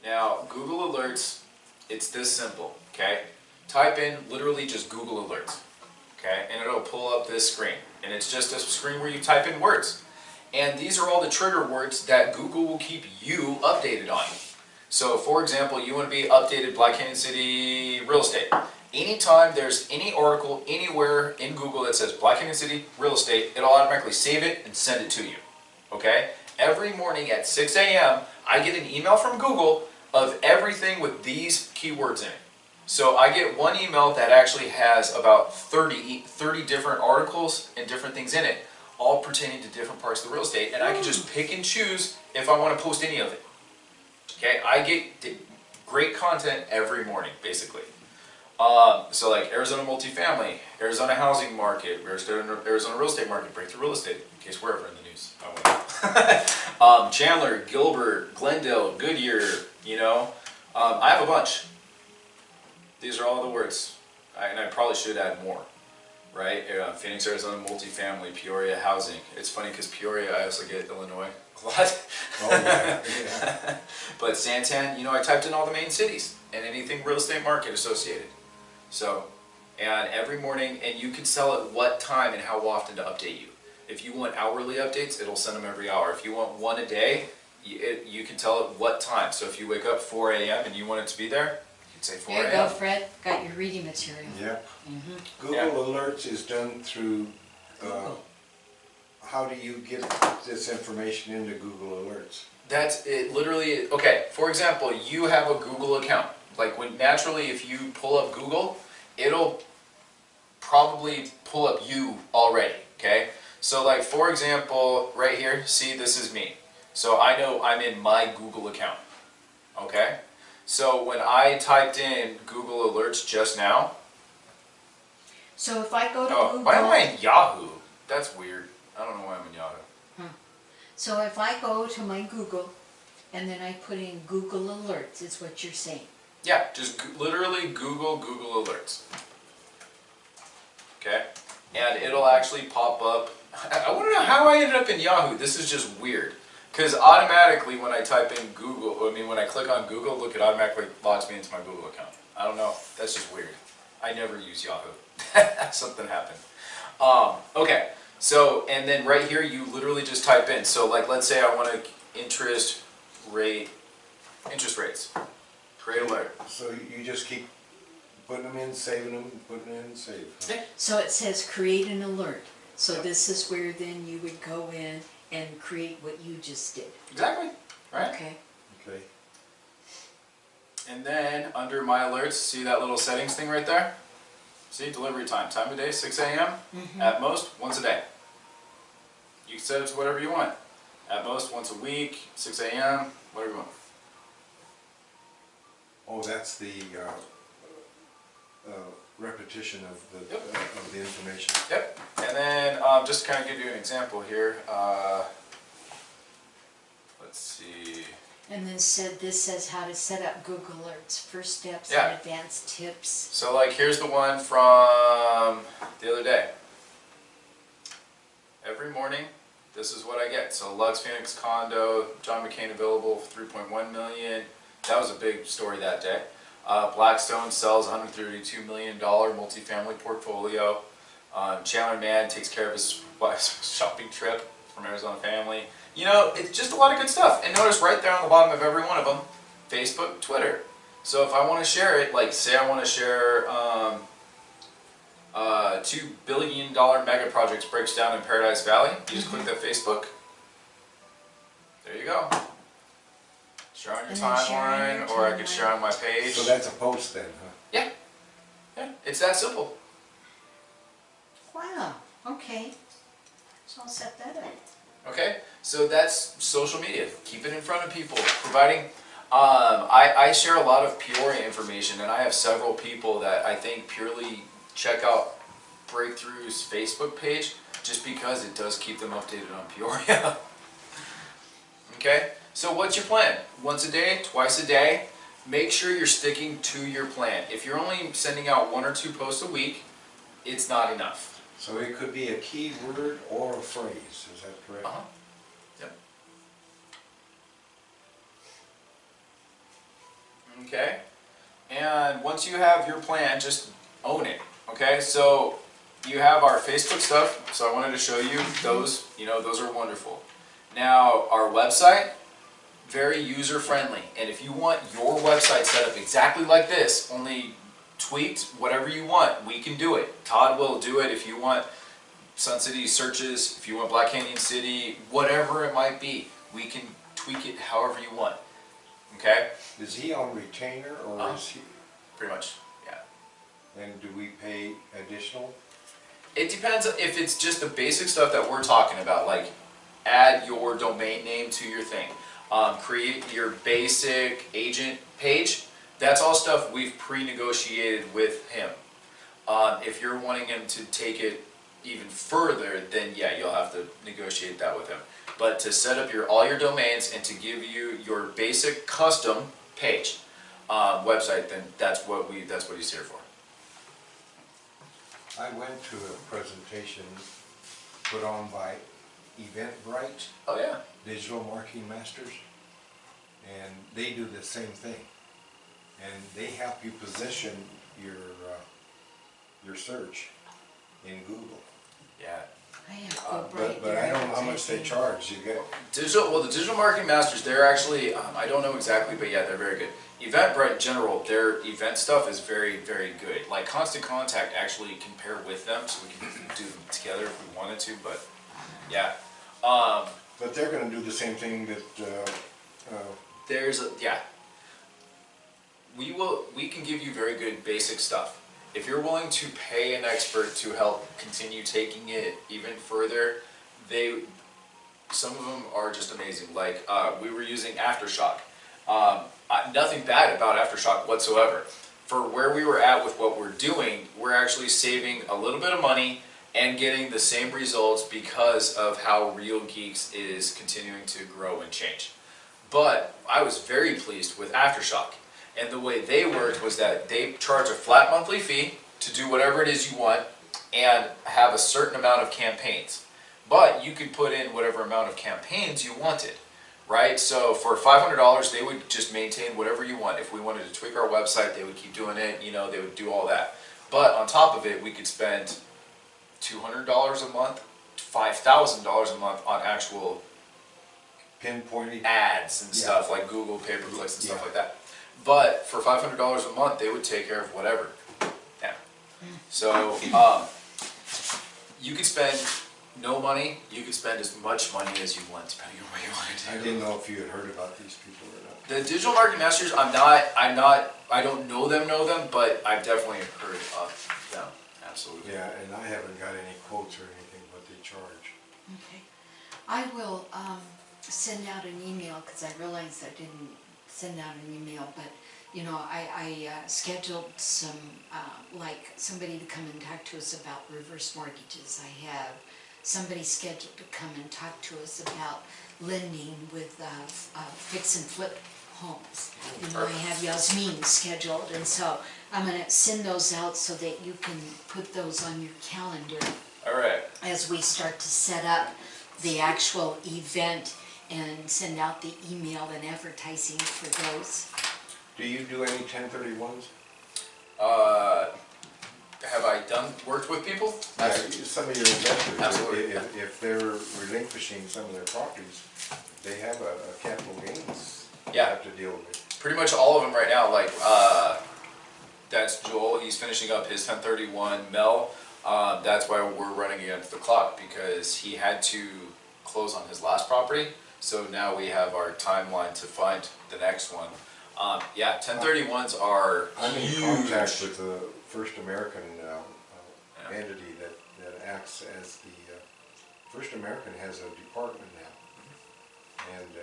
B: Now, Google Alerts, it's this simple, okay? Type in literally just Google Alerts, okay? And it'll pull up this screen. And it's just a screen where you type in words. And these are all the trigger words that Google will keep you updated on. So for example, you want to be updated Black Canyon City real estate. Anytime there's any article anywhere in Google that says Black Canyon City real estate, it'll automatically save it and send it to you, okay? Every morning at 6 a.m., I get an email from Google of everything with these keywords in it. So I get one email that actually has about 30 different articles and different things in it, all pertaining to different parts of the real estate, and I can just pick and choose if I want to post any of it. Okay, I get great content every morning, basically. So like Arizona multifamily, Arizona housing market, Arizona real estate market, breakthrough real estate, in case we're ever in the news. Chandler, Gilbert, Glendale, Goodyear, you know. I have a bunch. These are all the words, and I probably should add more, right? Phoenix, Arizona multifamily, Peoria housing. It's funny because Peoria, I also get Illinois a lot.
C: Oh yeah, yeah.
B: But Santan, you know, I typed in all the main cities and anything real estate market associated. So, and every morning, and you can sell at what time and how often to update you. If you want hourly updates, it'll send them every hour. If you want one a day, you can tell it what time. So if you wake up 4 a.m. and you want it to be there, you can say 4 a.m.
A: There you go, Fred. Got your reading material.
C: Yeah.
A: Mm-hmm.
C: Google Alerts is done through, how do you get this information into Google Alerts?
B: That's it. Literally, okay. For example, you have a Google account. Like naturally, if you pull up Google, it'll probably pull up you already. Okay. So like for example, right here, see this is me. So I know I'm in my Google account. Okay. So when I typed in Google Alerts just now.
A: So if I go to
B: Oh,
A: Google.
B: why am I in Yahoo? That's weird. I don't know why I'm in Yahoo.
A: So if I go to my Google and then I put in Google Alerts, is what you're saying.
B: Yeah, just literally Google Alerts. Okay? And it'll actually pop up. I want to know how I ended up in Yahoo. This is just weird. Because automatically when I type in Google, when I click on Google, look, it automatically logs me into my Google account. I don't know. That's just weird. I never use Yahoo. Something happened. Okay, so, and then right here, you literally just type in, so like, let's say I want to interest rates, create alert.
C: So you just keep putting them in, saving them, putting in, save.
B: Yeah.
A: So it says create an alert. So
B: Yep.
A: this is where then you would go in and create what you just did.
B: Exactly, right?
A: Okay.
C: Okay.
B: And then, under my alerts, see that little settings thing right there? See, delivery time of day, 6 a.m., at most, once a day. You can set it to whatever you want. At most, once a week, 6 a.m., whatever you want.
C: Oh, that's the repetition of the
B: Yep.
C: of the information.
B: Yep. And then, just to kind of give you an example here, let's see.
A: And then this says how to set up Google Alerts, first steps
B: Yeah.
A: and advanced tips.
B: So like, here's the one from the other day. Every morning, this is what I get. So Lux Phoenix condo, John McCain available for 3.1 million. That was a big story that day. Blackstone sells $132 million multifamily portfolio. Chandler Man takes care of his wife's shopping trip from Arizona family. You know, it's just a lot of good stuff. And notice right there on the bottom of every one of them, Facebook, Twitter. So if I want to share it, like say I want to share $2 billion mega projects breaks down in Paradise Valley, you just click that Facebook. There you go. Share on your
A: And then share on your
B: timeline, or I could
A: timeline.
B: share on my page.
C: So that's a post then, huh?
B: Yeah. Yeah, it's that simple.
A: Wow, okay. So I'll set that up.
B: Okay, so that's social media. Keep it in front of people. Providing, I share a lot of Peoria information, and I have several people that I think purely check out Breakthrough's Facebook page just because it does keep them updated on Peoria. Okay, so what's your plan? Once a day, twice a day? Make sure you're sticking to your plan. If you're only sending out 1 or 2 posts a week, it's not enough.
C: So it could be a key word or a phrase, is that correct?
B: Uh-huh. Yep. Okay. And once you have your plan, just own it. Okay? So you have our Facebook stuff. So I wanted to show you those. You know, those are wonderful. Now, our website, very user friendly. And if you want your website set up exactly like this, only tweaked, whatever you want, we can do it. Todd will do it if you want Sun City searches, if you want Black Canyon City, whatever it might be. We can tweak it however you want. Okay?
C: Is he on retainer or is he,
B: Pretty much, yeah.
C: and do we pay additional?
B: It depends if it's just the basic stuff that we're talking about, like add your domain name to your thing, create your basic agent page. That's all stuff we've pre-negotiated with him. If you're wanting him to take it even further, then yeah, you'll have to negotiate that with him. But to set up all your domains and to give you your basic custom page website, then that's what he's here for.
C: I went to a presentation put on by Eventbrite,
B: Oh yeah.
C: Digital Marketing Masters, and they do the same thing. And they help you position your search in Google.
B: Yeah.
A: I have Go Bright
C: But I don't know how
A: there.
C: much they charge. You get
B: The Digital Marketing Masters, they're actually, I don't know exactly, but yeah, they're very good. Eventbrite in general, their event stuff is very, very good. Like Constant Contact actually can pair with them, so we can do them together if we wanted to, but yeah.
C: but they're going to do the same thing that
B: Yeah. We can give you very good basic stuff. If you're willing to pay an expert to help continue taking it even further, some of them are just amazing. Like we were using Aftershock. Nothing bad about Aftershock whatsoever. For where we were at with what we're doing, we're actually saving a little bit of money and getting the same results because of how Real Geeks is continuing to grow and change. But I was very pleased with Aftershock. And the way they worked was that they charge a flat monthly fee to do whatever it is you want and have a certain amount of campaigns. But you could put in whatever amount of campaigns you wanted, right? So for $500, they would just maintain whatever you want. If we wanted to tweak our website, they would keep doing it, they would do all that. But on top of it, we could spend $200 a month, $5,000 a month on actual
C: Pinpointing.
B: ads and
C: Yeah.
B: stuff like Google pay-per-clicks and stuff
C: Yeah.
B: like that. But for $500 a month, they would take care of whatever. Yeah. So you could spend no money. You could spend as much money as you want, depending on what you want to
C: I
B: do.
C: didn't know if you had heard about these people or not.
B: The digital marketing masters, I don't know them, but I've definitely heard of them. Absolutely.
C: Yeah, and I haven't got any quotes or anything, what they charge.
A: Okay. I will send out an email, because I realized I didn't send out an email, but, you know, I scheduled some, like, somebody to come and talk to us about reverse mortgages. I have somebody scheduled to come and talk to us about lending with fix and flip homes. You know, I have Yasmin scheduled, and so I'm gonna send those out so that you can put those on your calendar
B: All right.
A: as we start to set up the actual event and send out the email and advertising for those.
C: Do you do any 1031s?
B: Have I worked with people?
C: Yeah, some of your investors,
B: Absolutely.
C: if they're relinquishing some of their properties, they have a capital gains they
B: Yeah.
C: have to deal with.
B: Pretty much all of them right now. Like that's Joel. He's finishing up his 1031. Mel. That's why we're running against the clock, because he had to close on his last property. So now we have our timeline to find the next one. Yeah, 1031s are
C: I'm in
B: huge.
C: contact with the First American
B: Yeah.
C: entity that acts as the, First American has a department now. And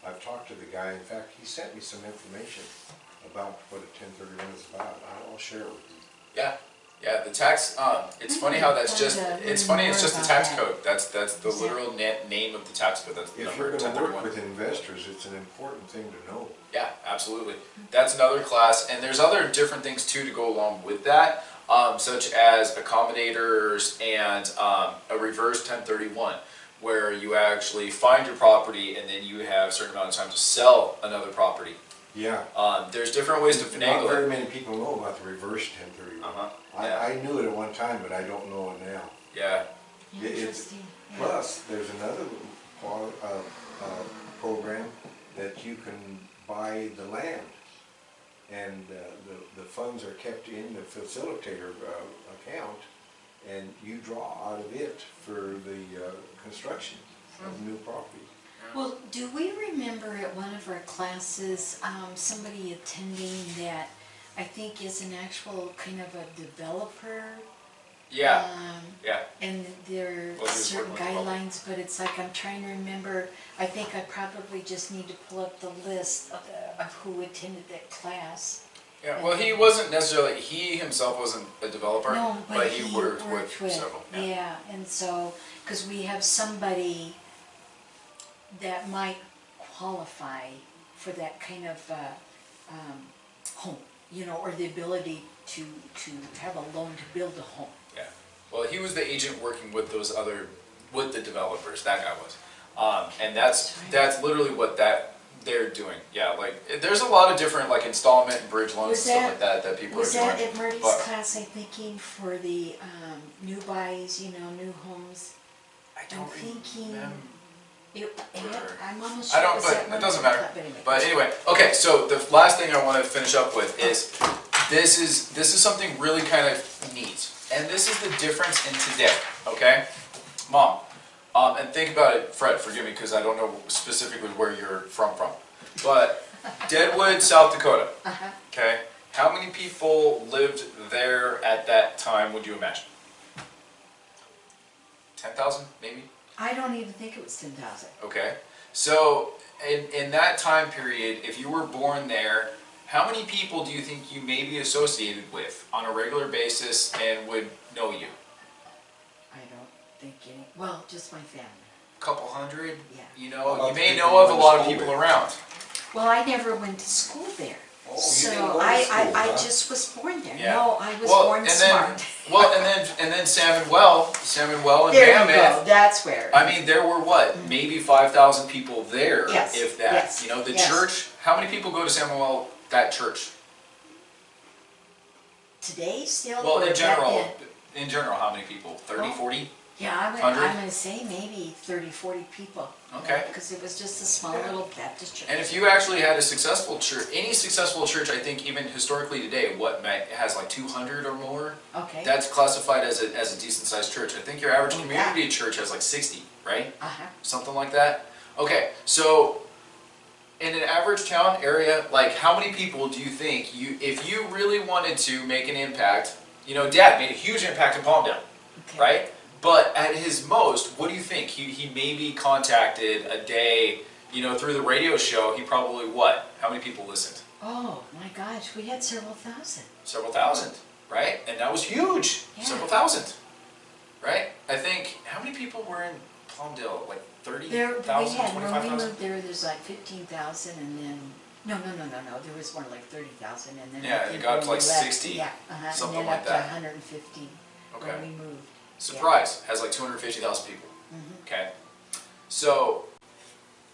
C: I've talked to the guy, in fact, he sent me some information about what a 1031 is about. I'll share it with you.
B: Yeah, yeah. The tax. It's funny how that's just. It's funny. It's just the tax code. That's the literal name of the tax code. That's the
C: If
B: number
C: you're gonna work
B: 1031.
C: with investors, it's an important thing to know.
B: Yeah, absolutely. That's another class, and there's other different things too to go along with that, such as accommodators and a reverse 1031, where you actually find your property and then you have a certain amount of time to sell another property.
C: Yeah.
B: There's different ways to
C: Not
B: finagle
C: very
B: it.
C: many people know about the reverse 1031.
B: Uh-huh. Yeah.
C: I knew it at one time, but I don't know it now.
B: Yeah.
C: It's,
A: Interesting. Yeah.
C: plus, there's another program that you can buy the land, and the funds are kept in the facilitator account, and you draw out of it for the construction of new property.
A: Well, do we remember at one of our classes, somebody attending that I think is an actual kind of a developer?
B: Yeah. Yeah.
A: And there are
B: Well, he was
A: certain
B: working with
A: guidelines, but it's like I'm trying to remember. I think I probably just need to pull up the list of who attended that class.
B: Yeah. Well, he wasn't necessarily. He himself wasn't a developer,
A: No,
B: but he worked with several.
A: Yeah, and so, because we have somebody that might qualify for that kind of home, you know, or the ability to have a loan to build a home.
B: Yeah. Well, he was the agent working with with the developers. That guy was, and that's literally what they're doing. Yeah, like there's a lot of different like installment and bridge loans and stuff like that people are
A: Was
B: doing.
A: that at Marty's
B: But
A: class, I'm thinking, for the new buys, you know, new homes?
B: I
A: I'm
B: don't
A: thinking,
B: remember.
A: I'm almost
B: I
A: sure it
B: don't,
A: was
B: but
A: at
B: it
A: Marty's
B: doesn't matter.
A: class,
B: But anyway, okay. So the last thing I want to finish up with is this is something really kind of neat, and this is the difference in today. Okay, Mom, and think about it, Fred. Forgive me because I don't know specifically where you're from, but Deadwood, South Dakota.
A: Uh-huh.
B: Okay, how many people lived there at that time? Would you imagine? 10,000, maybe.
A: I don't even think it was 10,000.
B: Okay, so in that time period, if you were born there, how many people do you think you may be associated with on a regular basis and would know you?
A: I don't think any, well, just my family.
B: A couple hundred?
A: Yeah.
B: You
C: How
B: know,
C: about
B: you
C: the
B: may
C: people
B: know of a
C: in
B: lot of
C: school
B: people
C: there?
B: around.
A: Well, I never went to school there.
C: Oh, you
A: So
C: didn't go to
A: I
C: school, huh?
A: just was born there.
B: Yeah.
A: No, I was
B: Well,
A: born
B: and
A: smart.
B: and then Salmon Well and
A: There you
B: Mammoth.
A: go, that's where.
B: I mean, there were what, maybe 5,000 people there,
A: Yes,
B: if that.
A: yes,
B: You know, the
A: yes.
B: church. How many people go to Salmon Well? That church.
A: Today still?
B: Well,
A: or
B: in
A: back
B: general,
A: then?
B: In general, how many people? 30, 40?
A: Yeah, I'm
B: 100?
A: gonna say maybe 30, 40 people.
B: Okay.
A: Because it was just a small little Baptist church.
B: And if you actually had a successful church, any successful church, I think even historically today, has like 200 or more?
A: Okay.
B: That's classified as a decent sized church. I think your average community church has like 60, right? Something like that. Okay, so in an average town area, like how many people do you think if you really wanted to make an impact, Dad made a huge impact in Palmdale, right? But at his most, what do you think? He maybe contacted a day, through the radio show, he probably what? How many people listened?
A: Oh my gosh, we had several thousand.
B: Several thousand, right? And that was huge.
A: Yeah.
B: Several thousand, right? I think, how many people were in Palmdale? Like 30,000,
A: When we
B: 25,000?
A: moved there's like 15,000 and then, no, there was more like 30,000 and then. I
B: Yeah,
A: think
B: it got
A: when
B: to
A: we
B: like
A: left,
B: 60,
A: yeah,
B: something
A: and then
B: like
A: up
B: that.
A: to 150
B: Okay.
A: when we moved.
B: Surprise, has like 250,000 people. Okay, so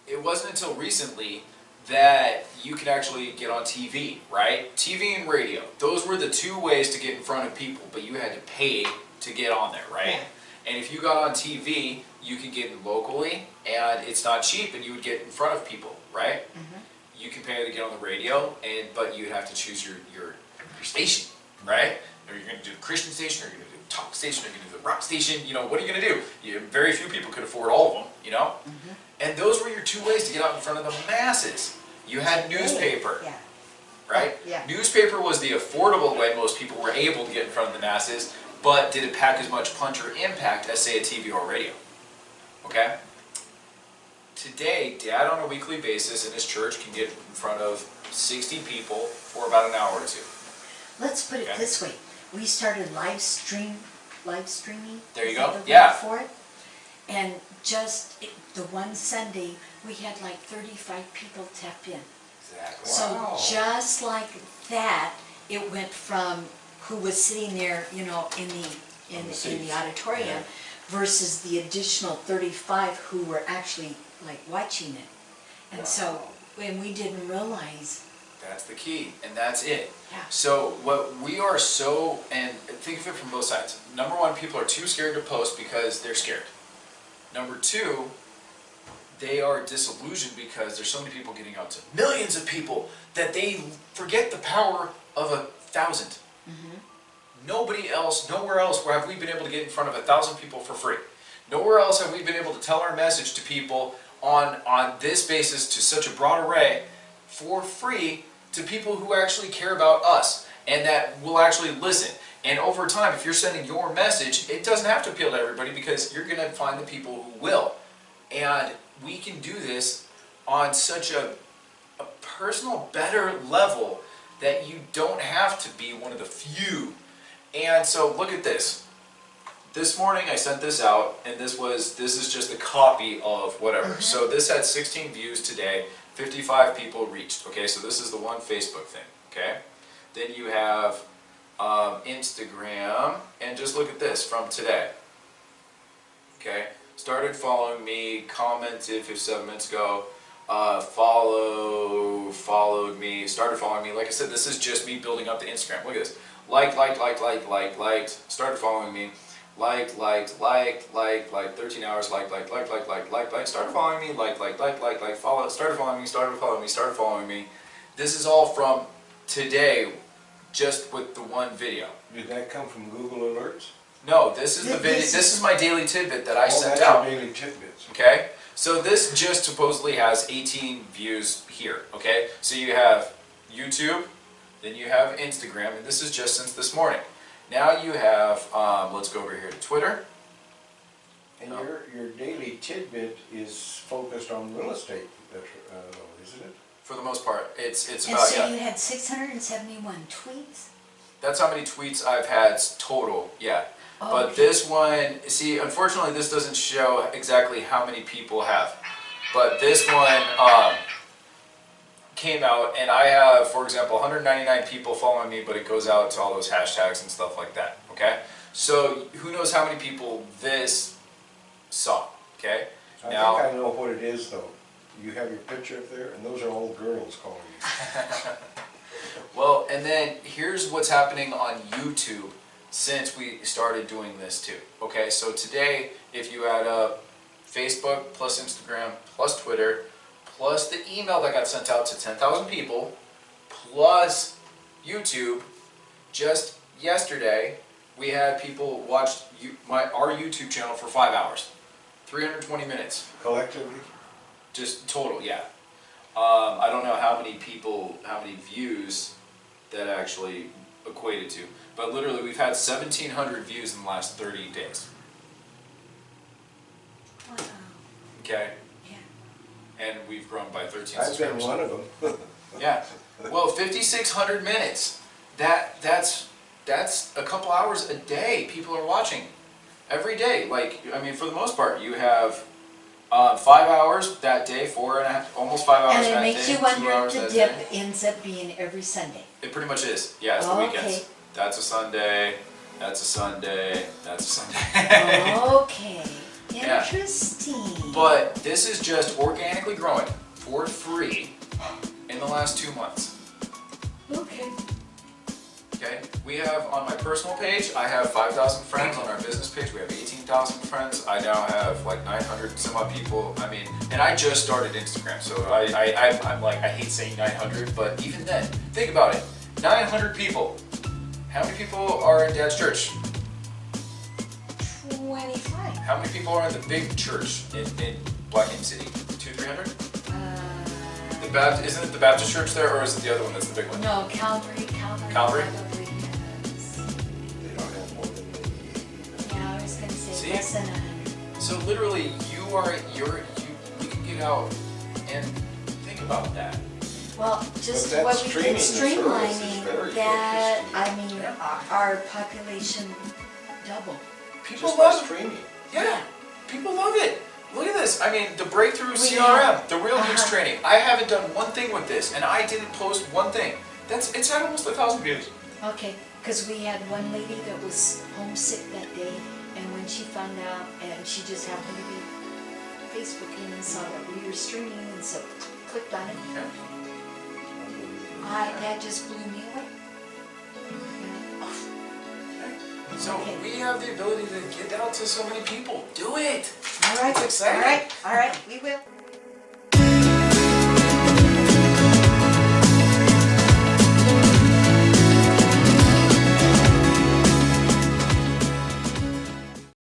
B: it wasn't until recently that you could actually get on TV, right? TV and radio, those were the two ways to get in front of people, but you had to pay to get on there, right?
A: Yeah.
B: And if you got on TV, you could get in locally, and it's not cheap, and you would get in front of people, right? You can pay to get on the radio, but you'd have to choose your station, right? Are you going to do the Christian station, or are you going to do the talk station, or are you going to do the rock station? What are you going to do? Very few people could afford all of them, And those were your two ways to get out in front of the masses. You had newspaper, right?
A: Yeah.
B: Newspaper was the affordable way most people were able to get in front of the masses, but did it pack as much punch or impact as, say, a TV or radio? Okay? Today, Dad on a weekly basis in his church can get in front of 60 people for about an hour or two.
A: Let's put it this way. We started live streaming.
B: There you
A: Is
B: go.
A: that the word
B: Yeah.
A: for it? And just the one Sunday, we had like 35 people tap in.
B: Exactly.
A: So just like that, it went from who was sitting there, in the auditorium, versus the additional 35 who were actually like watching it. And so, when we didn't realize.
B: That's the key, and that's it.
A: Yeah.
B: So what we are and think of it from both sides. Number one, people are too scared to post because they're scared. Number two, they are disillusioned because there's so many people getting out to millions of people that they forget the power of 1,000. Nowhere else where have we been able to get in front of 1,000 people for free. Nowhere else have we been able to tell our message to people on this basis to such a broad array for free to people who actually care about us and that will actually listen. And over time, if you're sending your message, it doesn't have to appeal to everybody because you're going to find the people who will. And we can do this on such a personal, better level that you don't have to be one of the few. And so look at this. This morning I sent this out, and this is just a copy of whatever. So this had 16 views today, 55 people reached. Okay, so this is the one Facebook thing. Okay, then you have Instagram, and just look at this from today. Okay, started following me, commented 57 minutes ago, followed me, started following me. Like I said, this is just me building up the Instagram. Look at this. Liked, started following me, liked, 13 hours, liked, started following me, followed, started following me. This is all from today, just with the one video.
C: Did that come from Google Alerts?
B: No, this is the video. This is my daily tidbit that I sent
C: that's
B: out.
C: your daily tidbits.
B: Okay, so this just supposedly has 18 views here. Okay, so you have YouTube, then you have Instagram, and this is just since this morning. Now you have, let's go over here to Twitter.
C: And your daily tidbit is focused on real estate, isn't it?
B: For the most part, it's
A: And
B: about,
A: so you had 671 tweets?
B: That's how many tweets I've had total, yeah.
A: Oh,
B: But
A: okay.
B: this one, see, unfortunately this doesn't show exactly how many people have. But this one came out, and I have, for example, 199 people following me, but it goes out to all those hashtags and stuff like that, okay? So who knows how many people this saw, okay?
C: I think I know what it is, though. You have your picture up there, and those are all girls calling you.
B: Well, and then here's what's happening on YouTube since we started doing this too. Okay, so today, if you add up Facebook plus Instagram plus Twitter plus the email that got sent out to 10,000 people plus YouTube, just yesterday we had people watch our YouTube channel for 5 hours, 320 minutes.
C: Collectively?
B: Just total, yeah. I don't know how many views that actually equated to, but literally we've had 1,700 views in the last 30 days.
A: Wow.
B: Okay?
A: Yeah.
B: And we've grown by 13
C: I've been
B: subscribers.
C: one of them.
B: Yeah. Well, 5,600 minutes. That's a couple hours a day people are watching. Every day. Like, I mean, for the most part, you have 5 hours that day, 4.5, almost 5 hours
A: And it
B: that
A: makes
B: day,
A: you
B: 2
A: wonder
B: hours
A: if the
B: that
A: dip
B: day.
A: ends up being every Sunday.
B: It pretty much is. Yeah, it's the
A: Okay.
B: weekends. That's a Sunday. That's a Sunday. That's a Sunday.
A: Okay,
B: Yeah.
A: interesting.
B: But this is just organically growing for free in the last 2 months.
A: Okay.
B: Okay, we have on my personal page, I have 5,000 friends. On our business page, we have 18,000 friends. I now have like 900 some odd people. I mean, and I just started Instagram, so I'm like, I hate saying 900, but even then, think about it. 900 people. How many people are in Dad's church?
A: 25.
B: How many people are in the big church in Black King City? 200-300? Isn't it the Baptist church there, or is it the other one that's the big one?
A: No, Calvary.
B: Calvary?
A: Probably has.
C: They don't have more than maybe 80.
A: Yeah, I was gonna say
B: See?
A: less than 100.
B: So literally, you can get out and think about that.
A: Well, just
C: But
A: what
C: that's
A: we did
C: streaming the service is very
A: streamlining that,
C: efficient.
A: I mean, our population doubled.
B: People
C: Just by
B: love it.
C: streaming.
B: Yeah, people love it. Look at this. I mean, the breakthrough
A: We
B: CRM,
A: have-
B: the real news
A: uh-huh.
B: training. I haven't done one thing with this, and I didn't post one thing. It's had almost 1,000 views.
A: Okay, because we had one lady that was homesick that day, and when she found out, and she just happened to be Facebooking and saw that we were streaming, and so clicked on it.
B: Yeah.
A: That just blew me away. Yeah. Oh,
B: So
A: Okay.
B: we have the ability to get out to so many people. Do it.
A: all right,
B: It's exciting.
A: all right, we will.